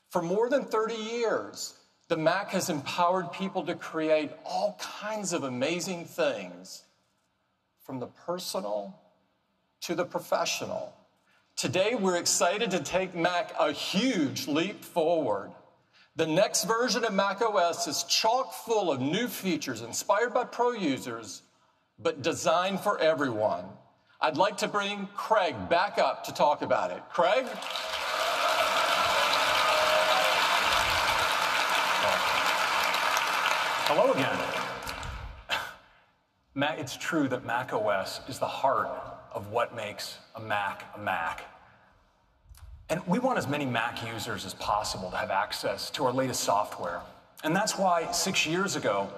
For more than 30 years, the Mac has empowered people to create all kinds of amazing things, from the personal to the professional. Today, we're excited to take Mac a huge leap forward. The next version of macOS is chock full of new features inspired by pro users, but designed for everyone. I'd like to bring Craig back up to talk about it. Craig? Hello again. It's true that macOS is the heart of what makes a Mac a Mac. And we want as many Mac users as possible to have access to our latest software. And that's why 6 years ago,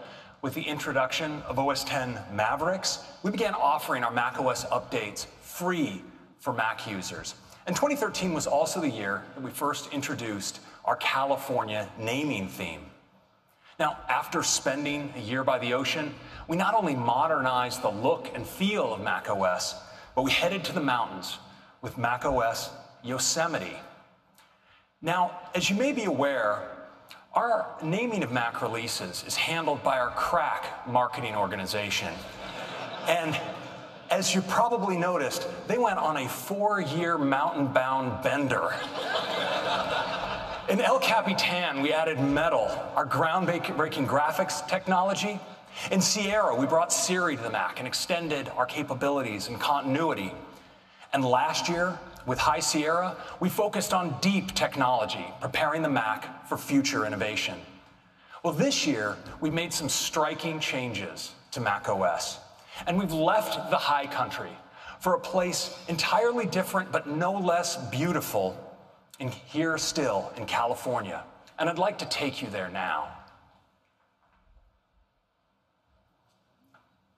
with the introduction of OS X Mavericks, we began offering our macOS updates free for Mac users. And 2013 was also the year that we first introduced our California naming theme. Now, after spending a year by the ocean, we not only modernized the look and feel of macOS, but we headed to the mountains with macOS Yosemite. Now, as you may be aware, our naming of Mac releases is handled by our crack marketing organization. And as you probably noticed, they went on a 4-year mountain-bound bender. In El Capitan, we added Metal, our groundbreaking graphics technology. In Sierra, we brought Siri to the Mac and extended our capabilities and continuity. And last year, with High Sierra, we focused on deep technology, preparing the Mac for future innovation. Well, this year, we've made some striking changes to macOS. And we've left the high country for a place entirely different, but no less beautiful, here still in California. And I'd like to take you there now.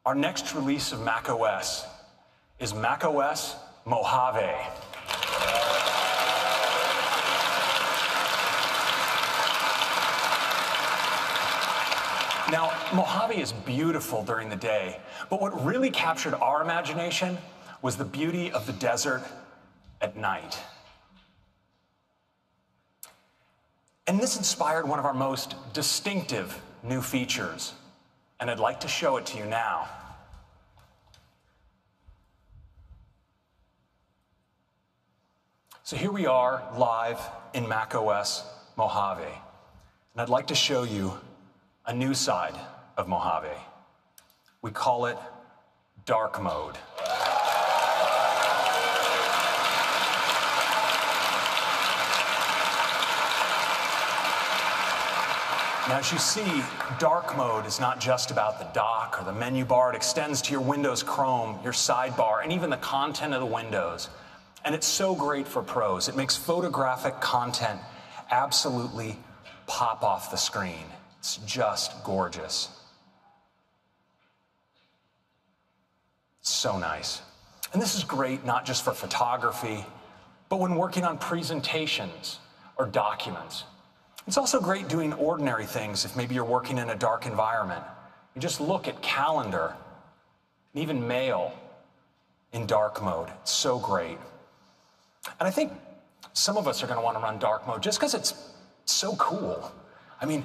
Our next release of macOS is macOS Mojave. Now, Mojave is beautiful during the day, but what really captured our imagination was the beauty of the desert at night. And this inspired one of our most distinctive new features, and I'd like to show it to you now. So here we are live in macOS Mojave, and I'd like to show you a new side of Mojave. We call it dark mode. Now, as you see, dark mode is not just about the dock or the menu bar. It extends to your Windows Chrome, your sidebar, and even the content of the windows. And it's so great for pros. It makes photographic content absolutely pop off the screen. It's just gorgeous. So nice. And this is great not just for photography, but when working on presentations or documents. It's also great doing ordinary things if maybe you're working in a dark environment. You just look at calendar and even mail in dark mode. It's so great. And I think some of us are going to want to run dark mode just because it's so cool. I mean,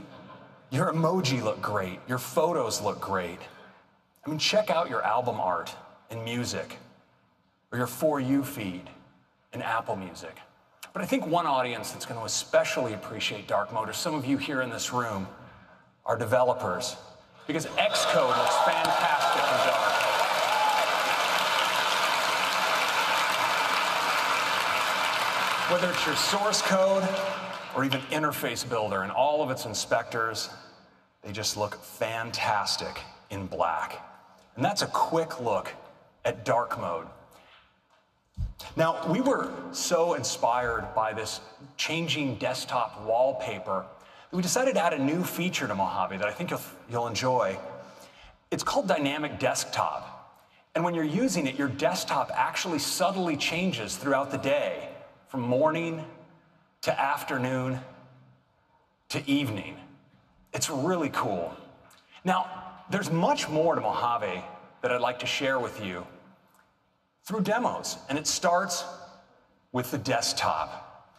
your emoji look great. Your photos look great. I mean, check out your album art in music or your For You feed in Apple Music. But I think one audience that's going to especially appreciate dark mode are some of you here in this room, are developers, because Xcode looks fantastic in dark. Whether it's your source code or even interface builder and all of its inspectors, they just look fantastic in black. And that's a quick look at dark mode. Now, we were so inspired by this changing desktop wallpaper that we decided to add a new feature to Mojave that I think you'll enjoy. It's called Dynamic Desktop. And when you're using it, your desktop actually subtly changes throughout the day, from morning to afternoon to evening. It's really cool. Now, there's much more to Mojave that I'd like to share with you through demos, and it starts with the desktop.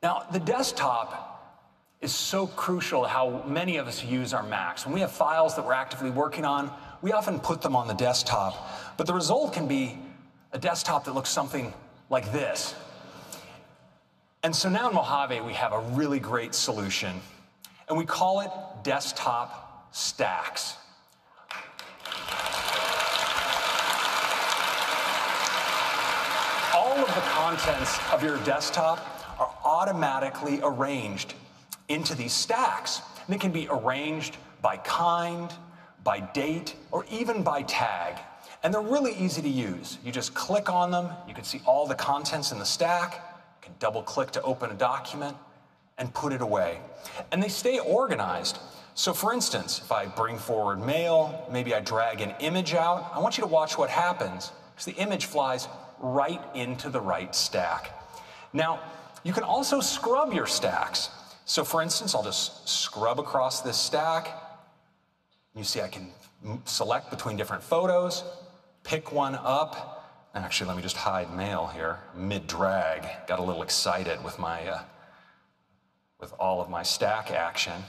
Now, the desktop is so crucial to how many of us use our Macs. When we have files that we're actively working on, we often put them on the desktop, but the result can be a desktop that looks something like this. And so now in Mojave, we have a really great solution, and we call it Desktop Stacks. All of the contents of your desktop are automatically arranged into these stacks. And they can be arranged by kind, by date, or even by tag. And they're really easy to use. You just click on them, you can see all the contents in the stack, you can double click to open a document, and put it away. And they stay organized. So for instance, if I bring forward mail, maybe I drag an image out, I want you to watch what happens, because the image flies right into the right stack. Now, you can also scrub your stacks. So for instance, I'll just scrub across this stack. You see I can select between different photos, pick one up. And actually, let me just hide mail here, mid-drag. Got a little excited with my, with all of my stack action.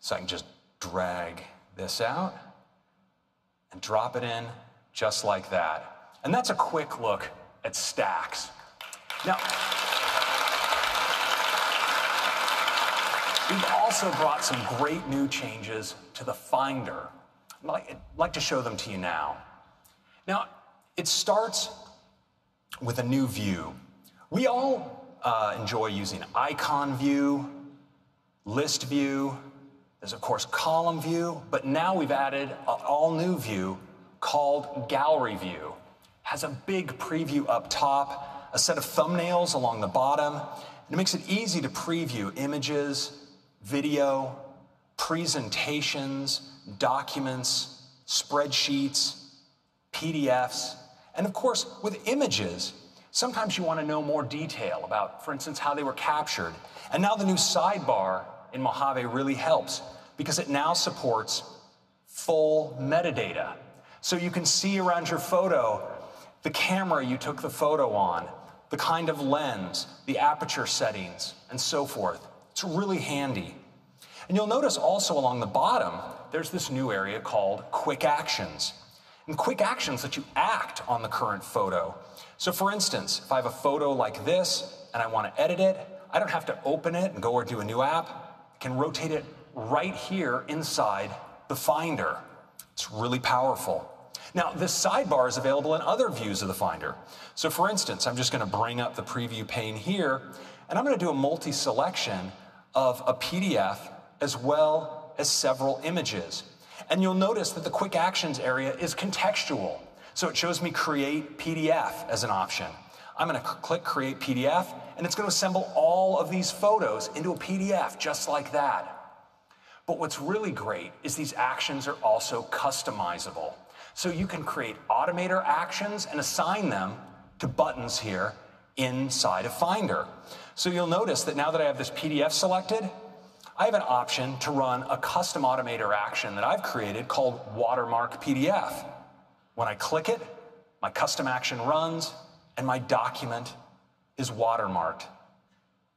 So I can just drag this out and drop it in just like that. And that's a quick look at stacks. Now, we've also brought some great new changes to the Finder. I'd like to show them to you now. Now, it starts with a new view. We all enjoy using icon view, list view. There's, of course, column view, but now we've added an all-new view called gallery view. Has a big preview up top, a set of thumbnails along the bottom, and it makes it easy to preview images, video, presentations, documents, spreadsheets, PDFs, and of course, with images, sometimes you want to know more detail about, for instance, how they were captured. And now the new sidebar in Mojave really helps because it now supports full metadata. So you can see around your photo the camera you took the photo on, the kind of lens, the aperture settings, and so forth. It's really handy. And you'll notice also along the bottom, there's this new area called Quick Actions. And quick actions let you act on the current photo. So for instance, if I have a photo like this and I want to edit it, I don't have to open it and go or do a new app. I can rotate it right here inside the Finder. It's really powerful. Now, this sidebar is available in other views of the Finder. So for instance, I'm just going to bring up the preview pane here, and I'm going to do a multi-selection of a PDF as well as several images. And you'll notice that the quick actions area is contextual. So it shows me create PDF as an option. I'm going to click create PDF, and it's going to assemble all of these photos into a PDF just like that. But what's really great is these actions are also customizable. So you can create automator actions and assign them to buttons here inside of Finder. So you'll notice that now that I have this PDF selected, I have an option to run a custom automator action that I've created called Watermark PDF. When I click it, my custom action runs, and my document is watermarked,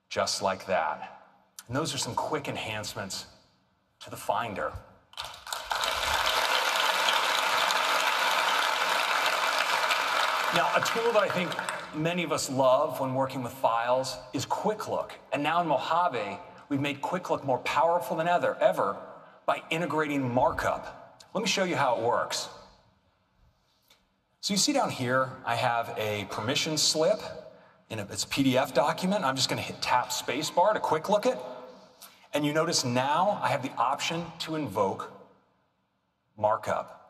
just like that. And those are some quick enhancements to the Finder. Now, a tool that I think many of us love when working with files is Quick Look. And now in Mojave, we've made Quick Look more powerful than ever by integrating markup. Let me show you how it works. So you see down here, I have a permission slip in it's a PDF document. I'm just going to tap spacebar to Quick Look it. And you notice now I have the option to invoke markup.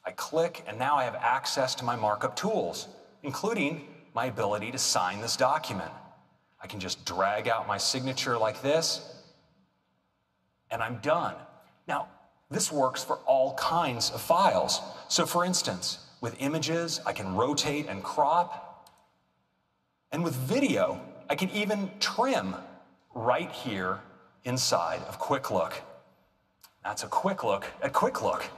I click, and now I have access to my markup tools, including my ability to sign this document. I can just drag out my signature like this, and I'm done. Now, this works for all kinds of files. So for instance, with images, I can rotate and crop. And with video, I can even trim right here inside of Quick Look. That's a quick look at Quick Look.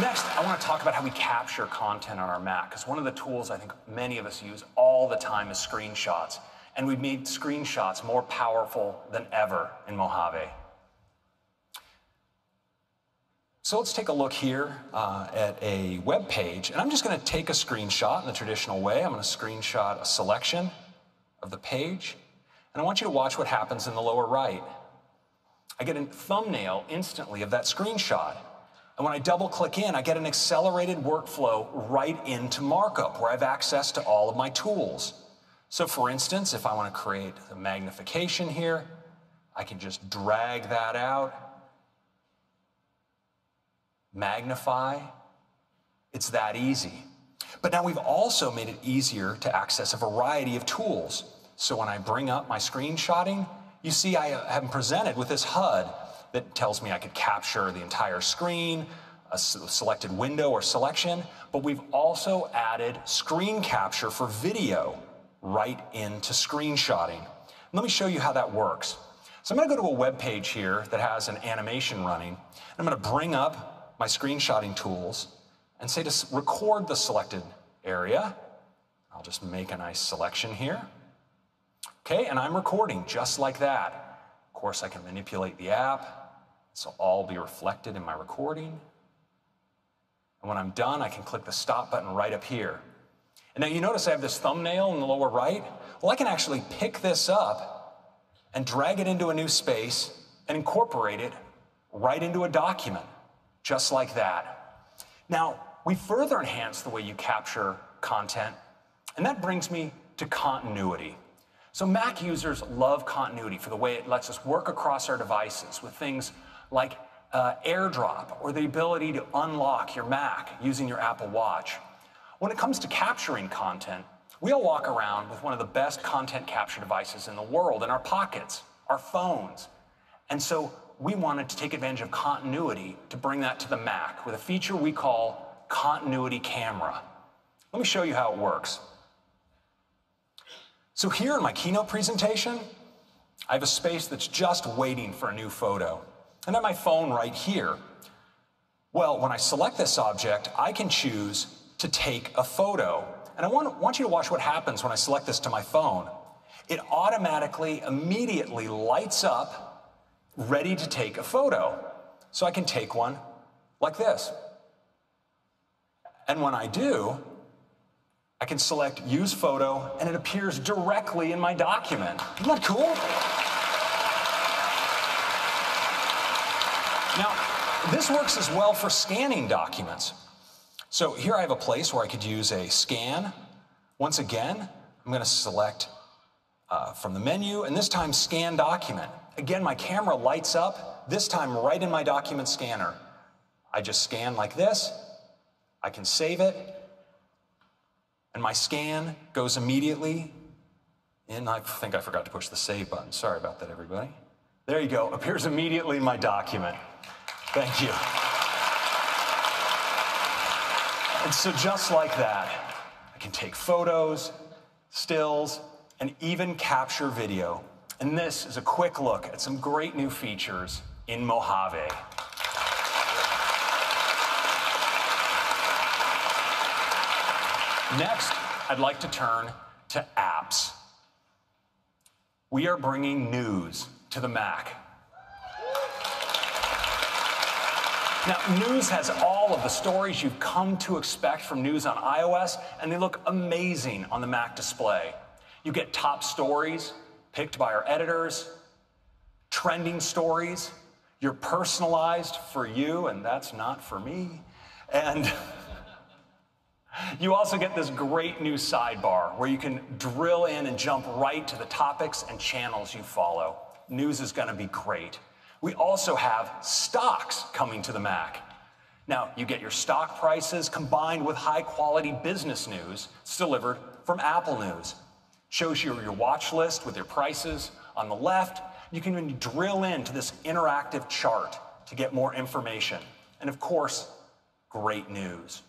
Next, I want to talk about how we capture content on our Mac, because one of the tools I think many of us use all the time is screenshots. And we've made screenshots more powerful than ever in Mojave. So let's take a look here at a web page, and I'm just going to take a screenshot in the traditional way. I'm going to screenshot a selection of the page, and I want you to watch what happens in the lower right. I get a thumbnail instantly of that screenshot, and when I double click in, I get an accelerated workflow right into markup where I have access to all of my tools. So for instance, if I want to create a magnification here, I can just drag that out, magnify. It's that easy. But now we've also made it easier to access a variety of tools. So when I bring up my screenshotting, you see I am presented with this HUD that tells me I could capture the entire screen, a selected window or selection, but we've also added screen capture for video right into screenshotting. Let me show you how that works. So I'm going to go to a web page here that has an animation running. I'm going to bring up my screenshotting tools and say to record the selected area. I'll just make a nice selection here. Okay, and I'm recording just like that. Of course, I can manipulate the app. This will all be reflected in my recording. And when I'm done, I can click the stop button right up here. And now you notice I have this thumbnail in the lower right. Well, I can actually pick this up and drag it into a new space and incorporate it right into a document, just like that. Now, we further enhance the way you capture content, and that brings me to continuity. So Mac users love continuity for the way it lets us work across our devices with things like AirDrop or the ability to unlock your Mac using your Apple Watch. When it comes to capturing content, we all walk around with one of the best content capture devices in the world in our pockets, our phones. And so we wanted to take advantage of continuity to bring that to the Mac with a feature we call Continuity Camera. Let me show you how it works. So here in my keynote presentation, I have a space that's just waiting for a new photo. And then my phone right here. Well, when I select this object, I can choose to take a photo. And I want you to watch what happens when I select this to my phone. It automatically, immediately lights up, ready to take a photo. So I can take one like this. And when I do, I can select Use Photo, and it appears directly in my document. Isn't that cool? Now, this works as well for scanning documents. So here I have a place where I could use a scan. Once again, I'm going to select from the menu, and this time Scan Document. Again, my camera lights up, this time right in my document scanner. I just scan like this. I can save it. And my scan goes immediately in. I think I forgot to push the save button. Sorry about that, everybody. There you go. Appears immediately in my document. Thank you. And so just like that, I can take photos, stills, and even capture video. And this is a quick look at some great new features in Mojave. Next, I'd like to turn to apps. We are bringing news to the Mac. Now, news has all of the stories you've come to expect from news on iOS, and they look amazing on the Mac display. You get top stories picked by our editors, trending stories, you're personalized for you, and that's not for me, and you also get this great new sidebar where you can drill in and jump right to the topics and channels you follow. News is going to be great. We also have stocks coming to the Mac. Now, you get your stock prices combined with high-quality business news. It's delivered from Apple News. Shows you your watch list with your prices on the left. You can even drill into this interactive chart to get more information. And of course, great news.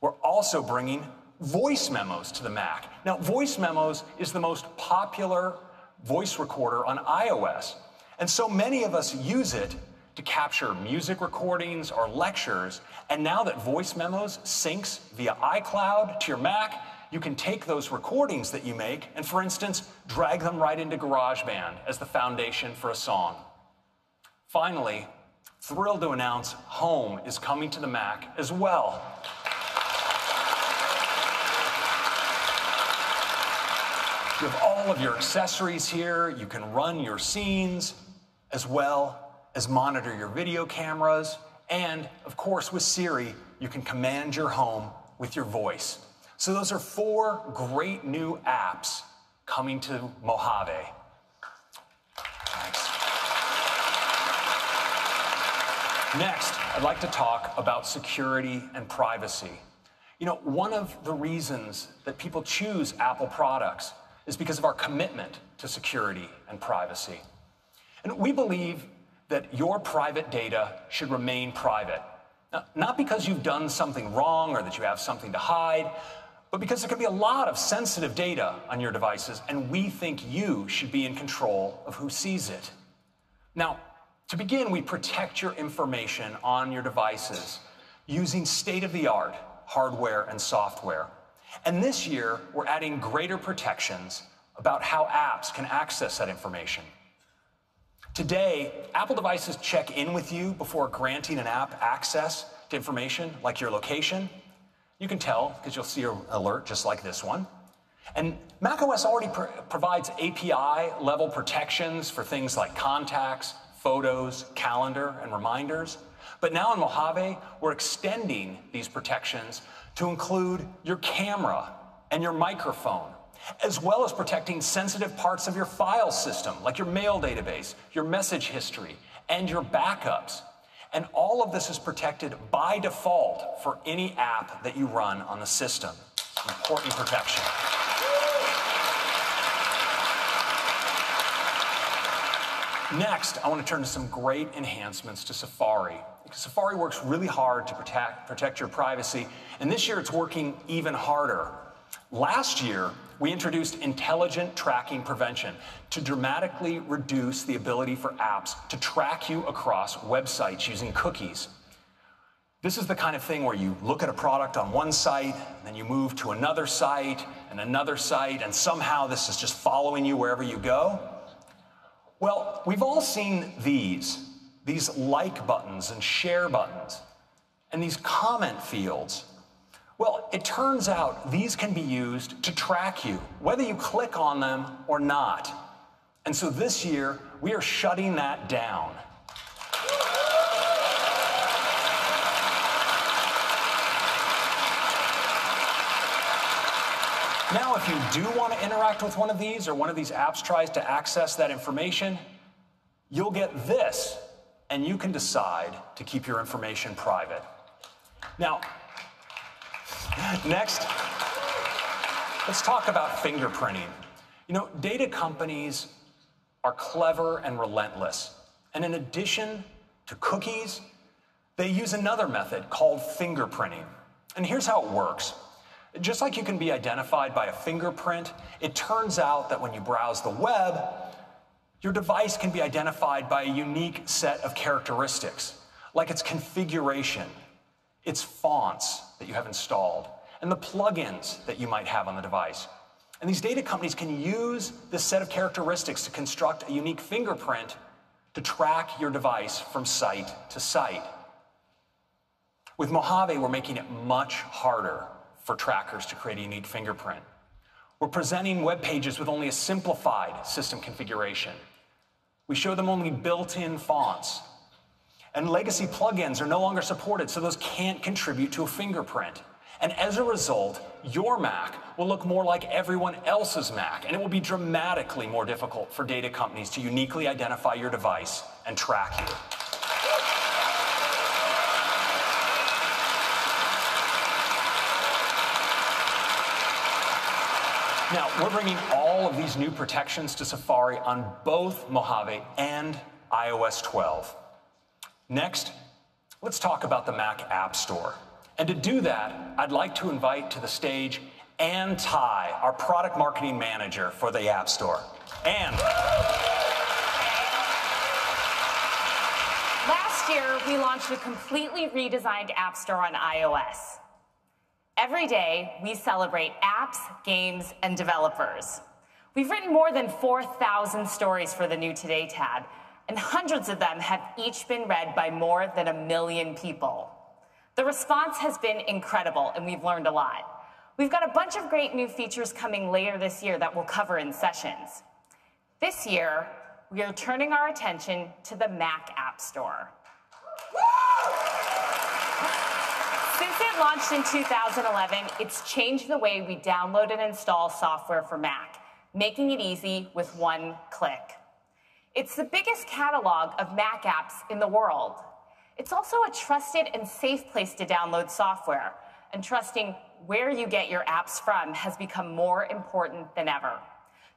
We're also bringing voice memos to the Mac. Now, voice memos is the most popular voice recorder on iOS. And so many of us use it to capture music recordings or lectures. And now that voice memos syncs via iCloud to your Mac, you can take those recordings that you make and, for instance, drag them right into GarageBand as the foundation for a song. Finally, thrilled to announce Home is coming to the Mac as well. You have all of your accessories here. You can run your scenes as well as monitor your video cameras. And, of course, with Siri, you can command your home with your voice. So those are 4 great new apps coming to Mojave. Thanks. Next, I'd like to talk about security and privacy. You know, one of the reasons that people choose Apple products is because of our commitment to security and privacy. And we believe that your private data should remain private. Now, not because you've done something wrong or that you have something to hide, but because there can be a lot of sensitive data on your devices, and we think you should be in control of who sees it. Now, to begin, we protect your information on your devices using state-of-the-art hardware and software. And this year, we're adding greater protections about how apps can access that information. Today, Apple devices check in with you before granting an app access to information like your location. You can tell because you'll see an alert just like this one. And macOS already provides API-level protections for things like contacts, photos, calendar, and reminders. But now in Mojave, we're extending these protections to include your camera and your microphone, as well as protecting sensitive parts of your file system, like your mail database, your message history, and your backups. And all of this is protected by default for any app that you run on the system. It's an important protection. Next, I want to turn to some great enhancements to Safari. Because Safari works really hard to protect your privacy, and this year it's working even harder. Last year, we introduced intelligent tracking prevention to dramatically reduce the ability for apps to track you across websites using cookies. This is the kind of thing where you look at a product on one site, and then you move to another site, and somehow this is just following you wherever you go. Well, we've all seen these like buttons and share buttons, and these comment fields Well, it turns out these can be used to track you, whether you click on them or not. And so this year, we are shutting that down. Now, if you do want to interact with one of these, or one of these apps tries to access that information, you'll get this, and you can decide to keep your information private. Now, next, let's talk about fingerprinting. You know, data companies are clever and relentless. And in addition to cookies, they use another method called fingerprinting. And here's how it works. Just like you can be identified by a fingerprint, it turns out that when you browse the web, your device can be identified by a unique set of characteristics, like its configuration, its fonts that you have installed, and the plugins that you might have on the device. And these data companies can use this set of characteristics to construct a unique fingerprint to track your device from site to site. With Mojave, we're making it much harder for trackers to create a unique fingerprint. We're presenting web pages with only a simplified system configuration. We show them only built-in fonts. And legacy plugins are no longer supported, so those can't contribute to a fingerprint. And as a result, your Mac will look more like everyone else's Mac, and it will be dramatically more difficult for data companies to uniquely identify your device and track you. Now, we're bringing all of these new protections to Safari on both Mojave and iOS 12. Next, let's talk about the Mac App Store. And to do that, I'd like to invite to the stage Ann Ty, our product marketing manager for the App Store. Ann. Last year, we launched a completely redesigned App Store on iOS. Every day, we celebrate apps, games, and developers. We've written more than 4,000 stories for the New Today tab, and hundreds of them have each been read by more than 1 million people. The response has been incredible, and we've learned a lot. We've got a bunch of great new features coming later this year that we'll cover in sessions. This year, we are turning our attention to the Mac App Store. Since it launched in 2011, it's changed the way we download and install software for Mac, making it easy with one click. It's the biggest catalog of Mac apps in the world. It's also a trusted and safe place to download software, and trusting where you get your apps from has become more important than ever.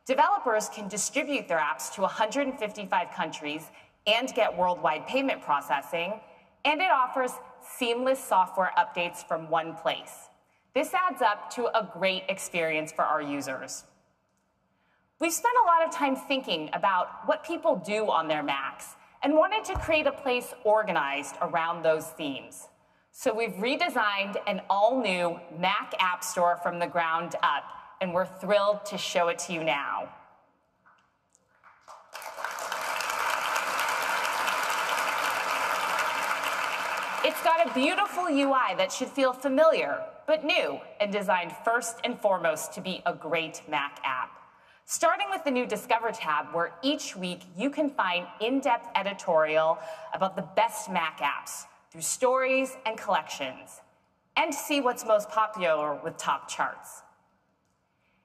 Developers can distribute their apps to 155 countries and get worldwide payment processing, and it offers seamless software updates from one place. This adds up to a great experience for our users. We've spent a lot of time thinking about what people do on their Macs and wanted to create a place organized around those themes. So we've redesigned an all-new Mac App Store from the ground up, and we're thrilled to show it to you now. It's got a beautiful UI that should feel familiar, but new, and designed first and foremost to be a great Mac app. Starting with the new Discover tab, where each week you can find in-depth editorial about the best Mac apps through stories and collections, and see what's most popular with top charts.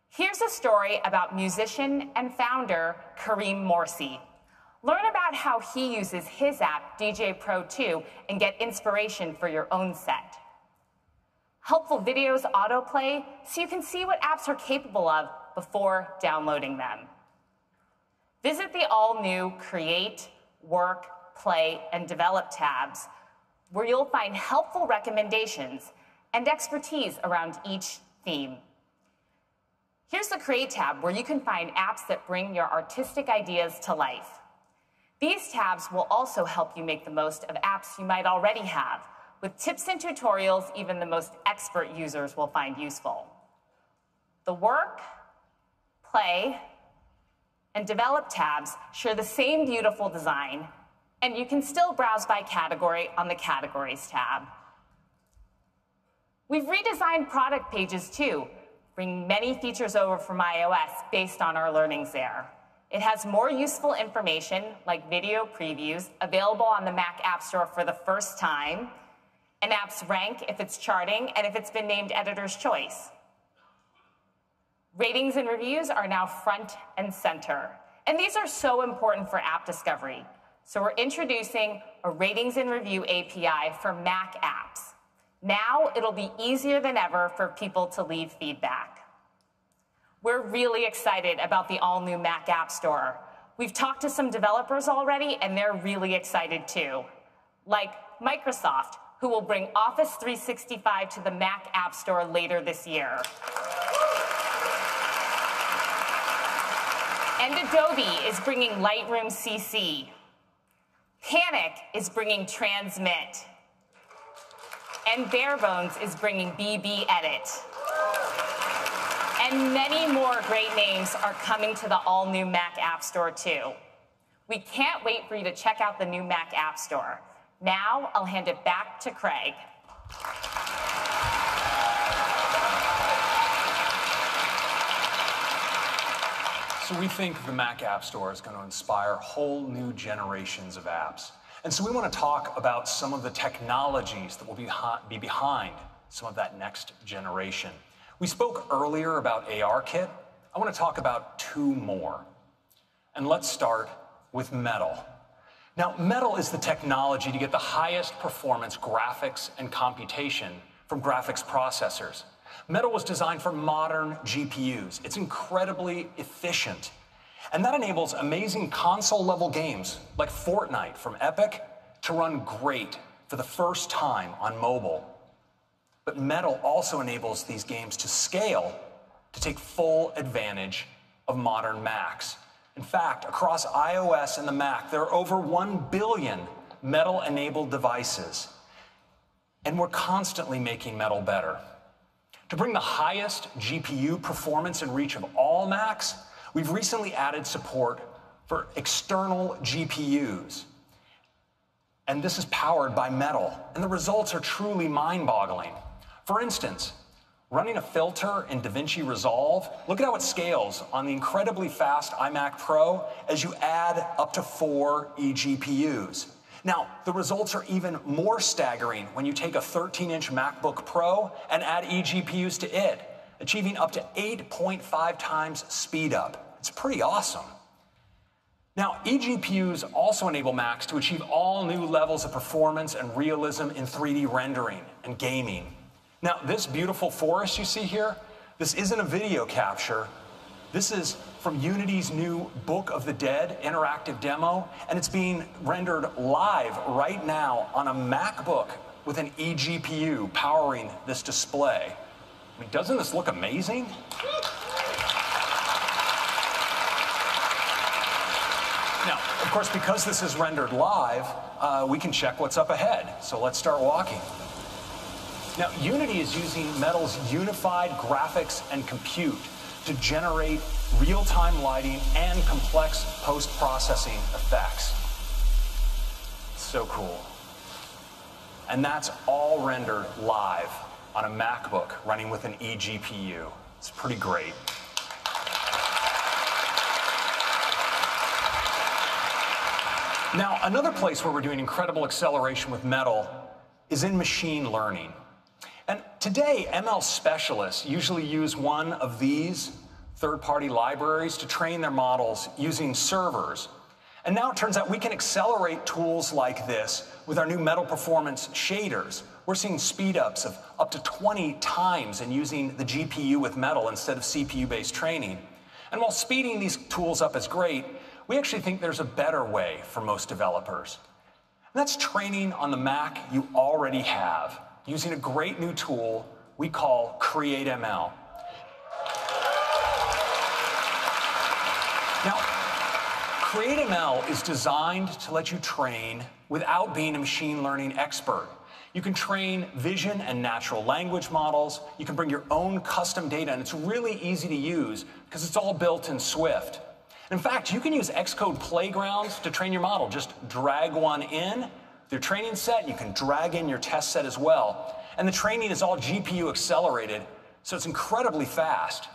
Here's a story about musician and founder Kareem Morsi. Learn about how he uses his app, DJ Pro 2, and get inspiration for your own set. Helpful videos autoplay so you can see what apps are capable of before downloading them. Visit the all-new Create, Work, Play, and Develop tabs, where you'll find helpful recommendations and expertise around each theme. Here's the Create tab, where you can find apps that bring your artistic ideas to life. These tabs will also help you make the most of apps you might already have, with tips and tutorials even the most expert users will find useful. The Work, Play, and Develop tabs share the same beautiful design, and you can still browse by category on the Categories tab. We've redesigned product pages too, bringing many features over from iOS based on our learnings there. It has more useful information, like video previews, available on the Mac App Store for the first time, an app's rank if it's charting, and if it's been named Editor's Choice. Ratings and reviews are now front and center, and these are so important for app discovery. So we're introducing a ratings and review API for Mac apps. Now it'll be easier than ever for people to leave feedback. We're really excited about the all-new Mac App Store. We've talked to some developers already, and they're really excited too. Like Microsoft, who will bring Office 365 to the Mac App Store later this year. And Adobe is bringing Lightroom CC. Panic is bringing Transmit. And Barebones is bringing BB Edit. And many more great names are coming to the all-new Mac App Store too. We can't wait for you to check out the new Mac App Store. Now I'll hand it back to Craig. So we think the Mac App Store is going to inspire whole new generations of apps. And so we want to talk about some of the technologies that will be behind some of that next generation. We spoke earlier about ARKit. I want to talk about two more. And let's start with Metal. Now, Metal is the technology to get the highest performance graphics and computation from graphics processors. Metal was designed for modern GPUs. It's incredibly efficient. And that enables amazing console-level games like Fortnite from Epic to run great for the first time on mobile. But Metal also enables these games to scale to take full advantage of modern Macs. In fact, across iOS and the Mac, there are over 1 billion Metal-enabled devices. And we're constantly making Metal better. To bring the highest GPU performance and reach of all Macs, we've recently added support for external GPUs. And this is powered by Metal. And the results are truly mind-boggling. For instance, running a filter in DaVinci Resolve, look at how it scales on the incredibly fast iMac Pro as you add up to 4 eGPUs. Now, the results are even more staggering when you take a 13-inch MacBook Pro and add eGPUs to it, achieving up to 8.5 times speed up. It's pretty awesome. Now, eGPUs also enable Macs to achieve all new levels of performance and realism in 3D rendering and gaming. Now, this beautiful forest you see here, this isn't a video capture. This is from Unity's new Book of the Dead interactive demo, and it's being rendered live right now on a MacBook with an eGPU powering this display. I mean, doesn't this look amazing? Now, of course, because this is rendered live, we can check what's up ahead. So let's start walking. Now, Unity is using Metal's unified graphics and compute to generate real-time lighting and complex post-processing effects. So cool. And that's all rendered live on a MacBook running with an eGPU. It's pretty great. Now, another place where we're doing incredible acceleration with Metal is in machine learning. And today, ML specialists usually use one of these third-party libraries to train their models using servers. And now it turns out we can accelerate tools like this with our new Metal Performance shaders. We're seeing speed-ups of up to 20 times in using the GPU with Metal instead of CPU-based training. And while speeding these tools up is great, we actually think there's a better way for most developers. And that's training on the Mac you already have, using a great new tool we call CreateML. Now, CreateML is designed to let you train without being a machine learning expert. You can train vision and natural language models. You can bring your own custom data, and it's really easy to use because it's all built in Swift. In fact, you can use Xcode playgrounds to train your model. Just drag one in, your training set. You can drag in your test set as well. And the training is all GPU accelerated, so it's incredibly fast.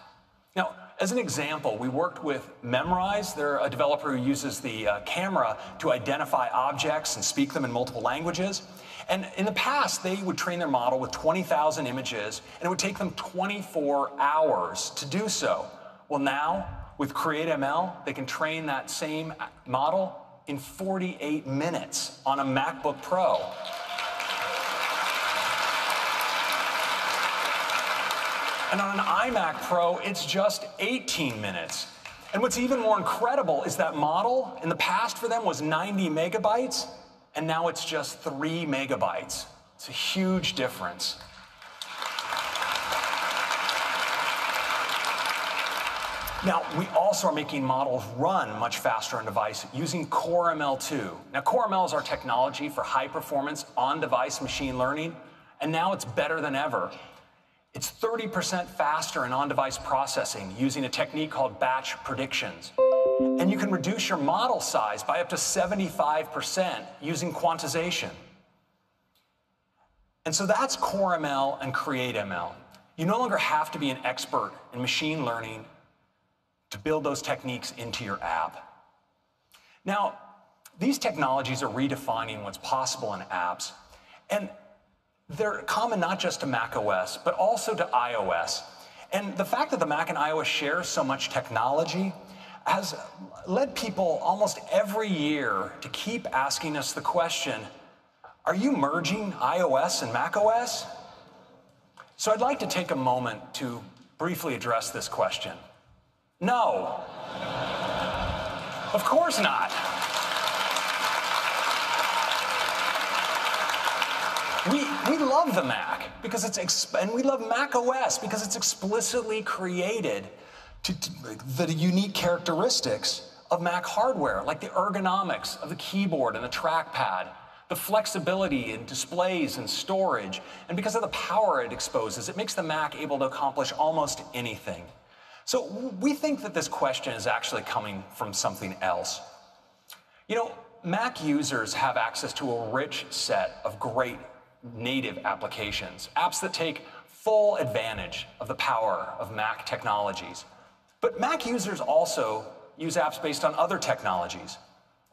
Now, as an example, we worked with Memrise. They're a developer who uses the camera to identify objects and speak them in multiple languages. And in the past, they would train their model with 20,000 images, and it would take them 24 hours to do so. Well, now, with CreateML, they can train that same model in 48 minutes on a MacBook Pro. And on an iMac Pro, it's just 18 minutes. And what's even more incredible is that model in the past for them was 90 megabytes, and now it's just 3 megabytes. It's a huge difference. Now, we also are making models run much faster on device using CoreML2. Now, CoreML is our technology for high-performance on-device machine learning, and now it's better than ever. It's 30% faster in on-device processing using a technique called batch predictions. And you can reduce your model size by up to 75% using quantization. And so that's CoreML and CreateML. You no longer have to be an expert in machine learning to build those techniques into your app. Now, these technologies are redefining what's possible in apps, and they're common not just to macOS, but also to iOS. And the fact that the Mac and iOS share so much technology has led people almost every year to keep asking us the question, are you merging iOS and macOS? So I'd like to take a moment to briefly address this question. No. Of course not. We love the Mac because and we love Mac OS because it's explicitly created to the unique characteristics of Mac hardware, like the ergonomics of the keyboard and the trackpad, the flexibility in displays and storage, and because of the power it exposes, it makes the Mac able to accomplish almost anything. So we think that this question is actually coming from something else. You know, Mac users have access to a rich set of great native applications, apps that take full advantage of the power of Mac technologies. But Mac users also use apps based on other technologies.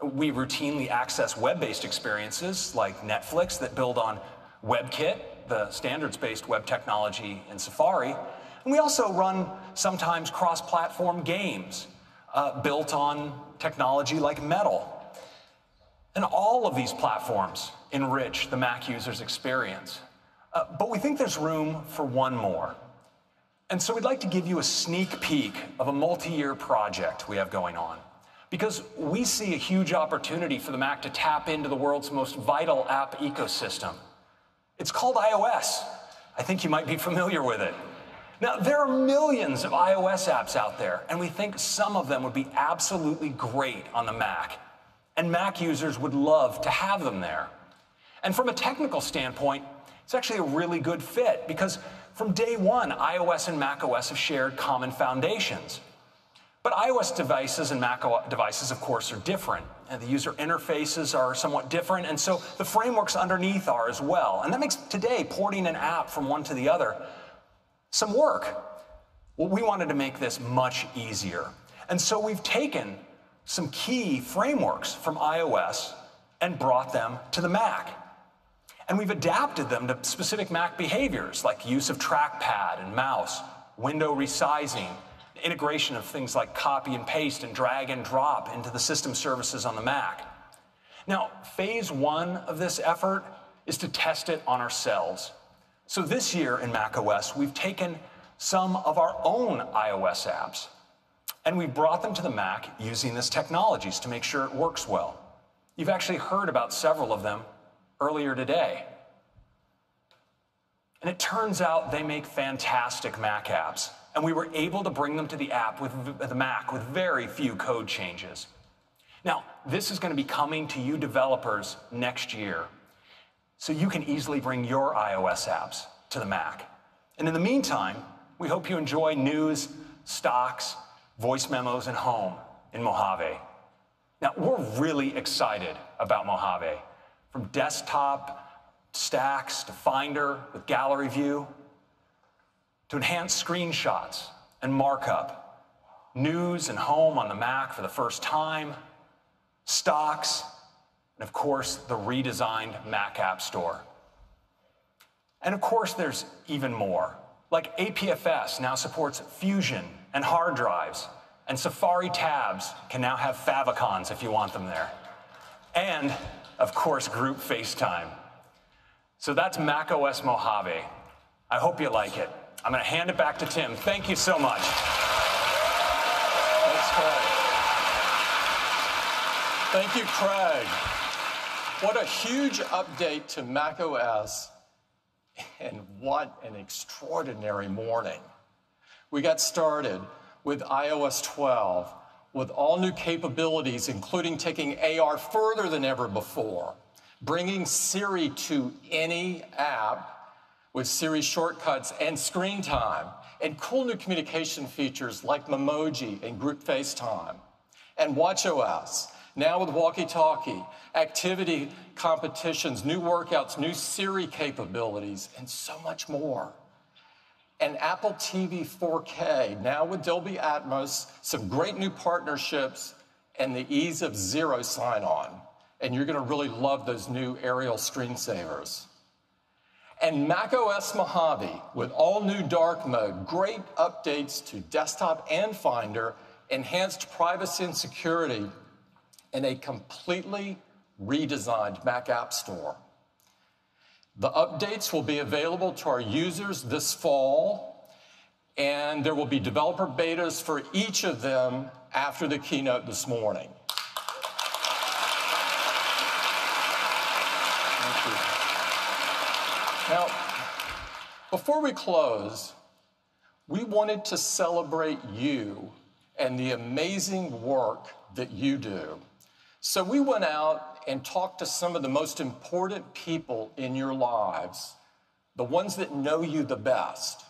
We routinely access web-based experiences like Netflix that build on WebKit, the standards-based web technology in Safari. And we also run sometimes cross-platform games built on technology like Metal. And all of these platforms enrich the Mac user's experience. But we think there's room for one more. And so we'd like to give you a sneak peek of a multi-year project we have going on, because we see a huge opportunity for the Mac to tap into the world's most vital app ecosystem. It's called iOS. I think you might be familiar with it. Now, there are millions of iOS apps out there, and we think some of them would be absolutely great on the Mac. And Mac users would love to have them there. And from a technical standpoint, it's actually a really good fit, because from day one, iOS and macOS have shared common foundations. But iOS devices and Mac devices, of course, are different. And the user interfaces are somewhat different, and so the frameworks underneath are as well. And that makes today porting an app from one to the other some work. Well, we wanted to make this much easier. And so we've taken some key frameworks from iOS and brought them to the Mac. And we've adapted them to specific Mac behaviors, like use of trackpad and mouse, window resizing, integration of things like copy and paste and drag and drop into the system services on the Mac. Now, phase one of this effort is to test it on ourselves. So this year in macOS, we've taken some of our own iOS apps, and we've brought them to the Mac using this technologies to make sure it works well. You've actually heard about several of them earlier today. And it turns out they make fantastic Mac apps, and we were able to bring them to the Mac with very few code changes. Now, this is going to be coming to you developers next year, so you can easily bring your iOS apps to the Mac. And in the meantime, we hope you enjoy news, stocks, voice memos, and home in Mojave. Now, we're really excited about Mojave From desktop stacks to Finder with gallery view, to enhanced screenshots and markup, news and home on the Mac for the first time, stocks, and of course, the redesigned Mac App Store. And of course, there's even more. Like APFS now supports Fusion and hard drives, and Safari tabs can now have favicons if you want them there. And, of course, group FaceTime. So that's macOS Mojave. I hope you like it. I'm going to hand it back to Tim. Thank you so much. Thanks, Craig. Thank you, Craig. What a huge update to macOS, and what an extraordinary morning. We got started with iOS 12 with all new capabilities, including taking AR further than ever before, bringing Siri to any app with Siri shortcuts and screen time, and cool new communication features like Memoji and group FaceTime. And watchOS, now with walkie-talkie, activity competitions, new workouts, new Siri capabilities, and so much more. And Apple TV 4K, now with Dolby Atmos, some great new partnerships, and the ease of zero sign-on. And you're going to really love those new aerial screensavers. And macOS Mojave, with all new dark mode, great updates to desktop and Finder, enhanced privacy and security, and a completely redesigned Mac App Store. The updates will be available to our users this fall, and there will be developer betas for each of them after the keynote this morning. Thank you. Now, before we close, we wanted to celebrate you and the amazing work that you do. So we went out and talked to some of the most important people in your lives, the ones that know you the best.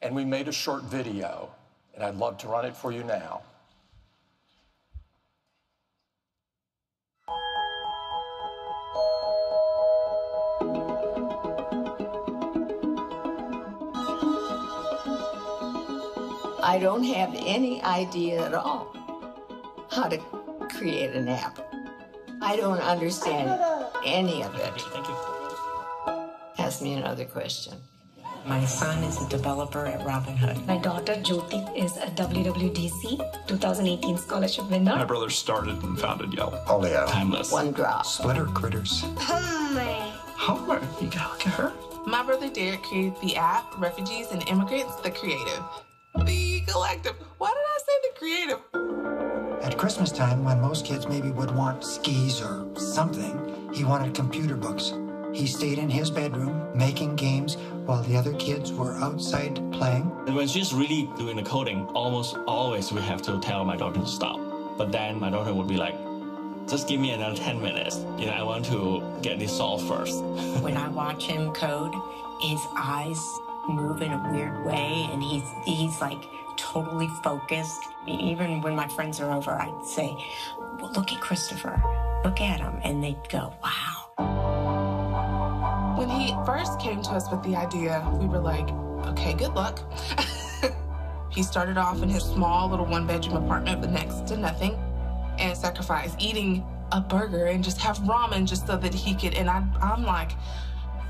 And we made a short video, and I'd love to run it for you now. I don't have any idea at all how to create an app. I don't understand any of it. Thank you. Ask me another question. My son is a developer at Robinhood. My daughter Jyoti is a WWDC 2018 scholarship winner. My brother started and founded Yelp. Oleo. Timeless. One drop. Splitter critters. Homework. You gotta look at her. My brother Derek created the app Refugees and Immigrants, the Creative. The Collective. Why did I say the Creative? At Christmas time, when most kids maybe would want skis or something, he wanted computer books. He stayed in his bedroom making games while the other kids were outside playing. And when she's really doing the coding, almost always we have to tell my daughter to stop. But then my daughter would be like, just give me another 10 minutes. You know, I want to get this solved first. When I watch him code, his eyes move in a weird way, and he's like totally focused. Even when my friends are over, I'd say, well, look at Christopher, look at him, and they'd go, wow. When he first came to us with the idea, we were like, okay, good luck. He started off in his small little one-bedroom apartment with next to nothing and sacrificed eating a burger and just have ramen just so that he could, and I'm like,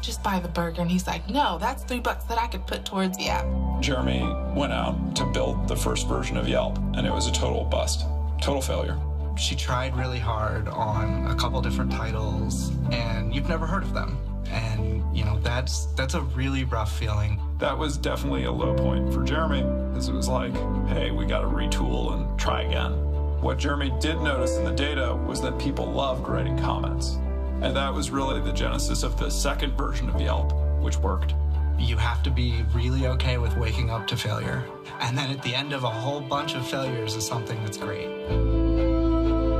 just buy the burger. And he's like, no, that's $3 that I could put towards the app. Jeremy went out to build the first version of Yelp, and it was a total bust, total failure. She tried really hard on a couple different titles, and you've never heard of them. And, you know, that's a really rough feeling. That was definitely a low point for Jeremy, because it was like, hey, we got to retool and try again. What Jeremy did notice in the data was that people loved writing comments. And that was really the genesis of the second version of Yelp, which worked. You have to be really okay with waking up to failure. And then at the end of a whole bunch of failures is something that's great.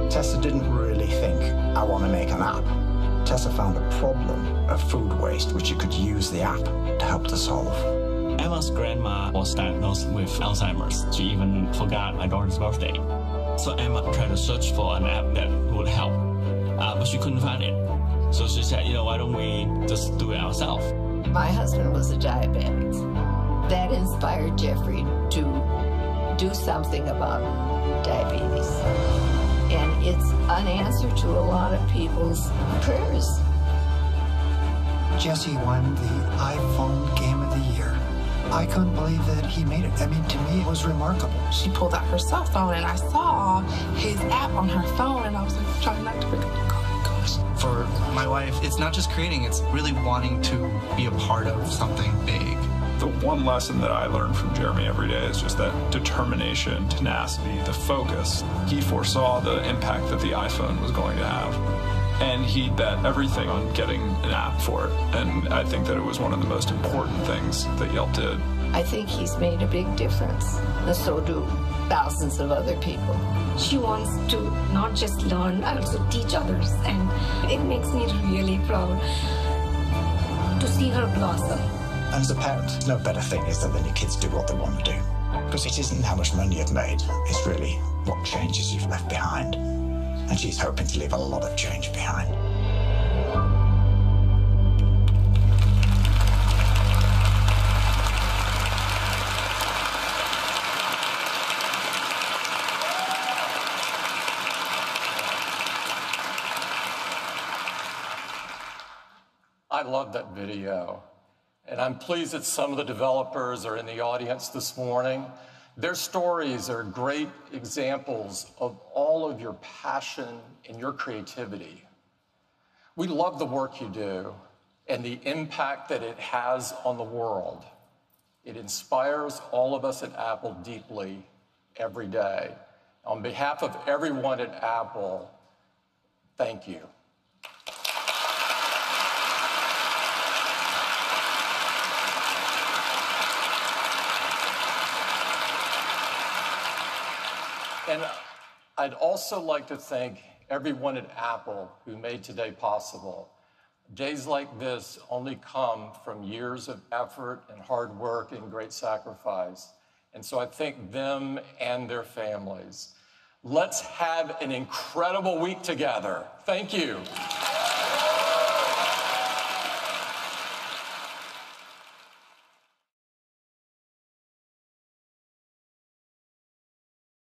Tessa didn't really think, I want to make an app. Tessa found a problem of food waste, which you could use the app to help to solve. Emma's grandma was diagnosed with Alzheimer's. She even forgot my daughter's birthday. So Emma tried to search for an app that would help, but she couldn't find it. So she said, you know, why don't we just do it ourselves? My husband was a diabetic. That inspired Jeffrey to do something about diabetes. And it's an answer to a lot of people's prayers. Jesse won the iPhone Game of the Year. I couldn't believe that he made it. I mean, to me, it was remarkable. She pulled out her cell phone, and I saw his app on her phone, and I was like, trying not to break up. For my wife, it's not just creating, it's really wanting to be a part of something big. The one lesson that I learned from Jeremy every day is just that determination, tenacity, the focus. He foresaw the impact that the iPhone was going to have. And he bet everything on getting an app for it. And I think that it was one of the most important things that Yelp did. I think he's made a big difference, and so do thousands of other people. She wants to not just learn, also teach others, and it makes me really proud to see her blossom. And as a parent, no better thing is that when your kids do what they want to do. Because it isn't how much money you've made, it's really what changes you've left behind. And she's hoping to leave a lot of change behind. I love that video. And I'm pleased that some of the developers are in the audience this morning. Their stories are great examples of all of your passion and your creativity. We love the work you do and the impact that it has on the world. It inspires all of us at Apple deeply every day. On behalf of everyone at Apple, thank you. And I'd also like to thank everyone at Apple who made today possible. Days like this only come from years of effort and hard work and great sacrifice. And so I thank them and their families. Let's have an incredible week together. Thank you.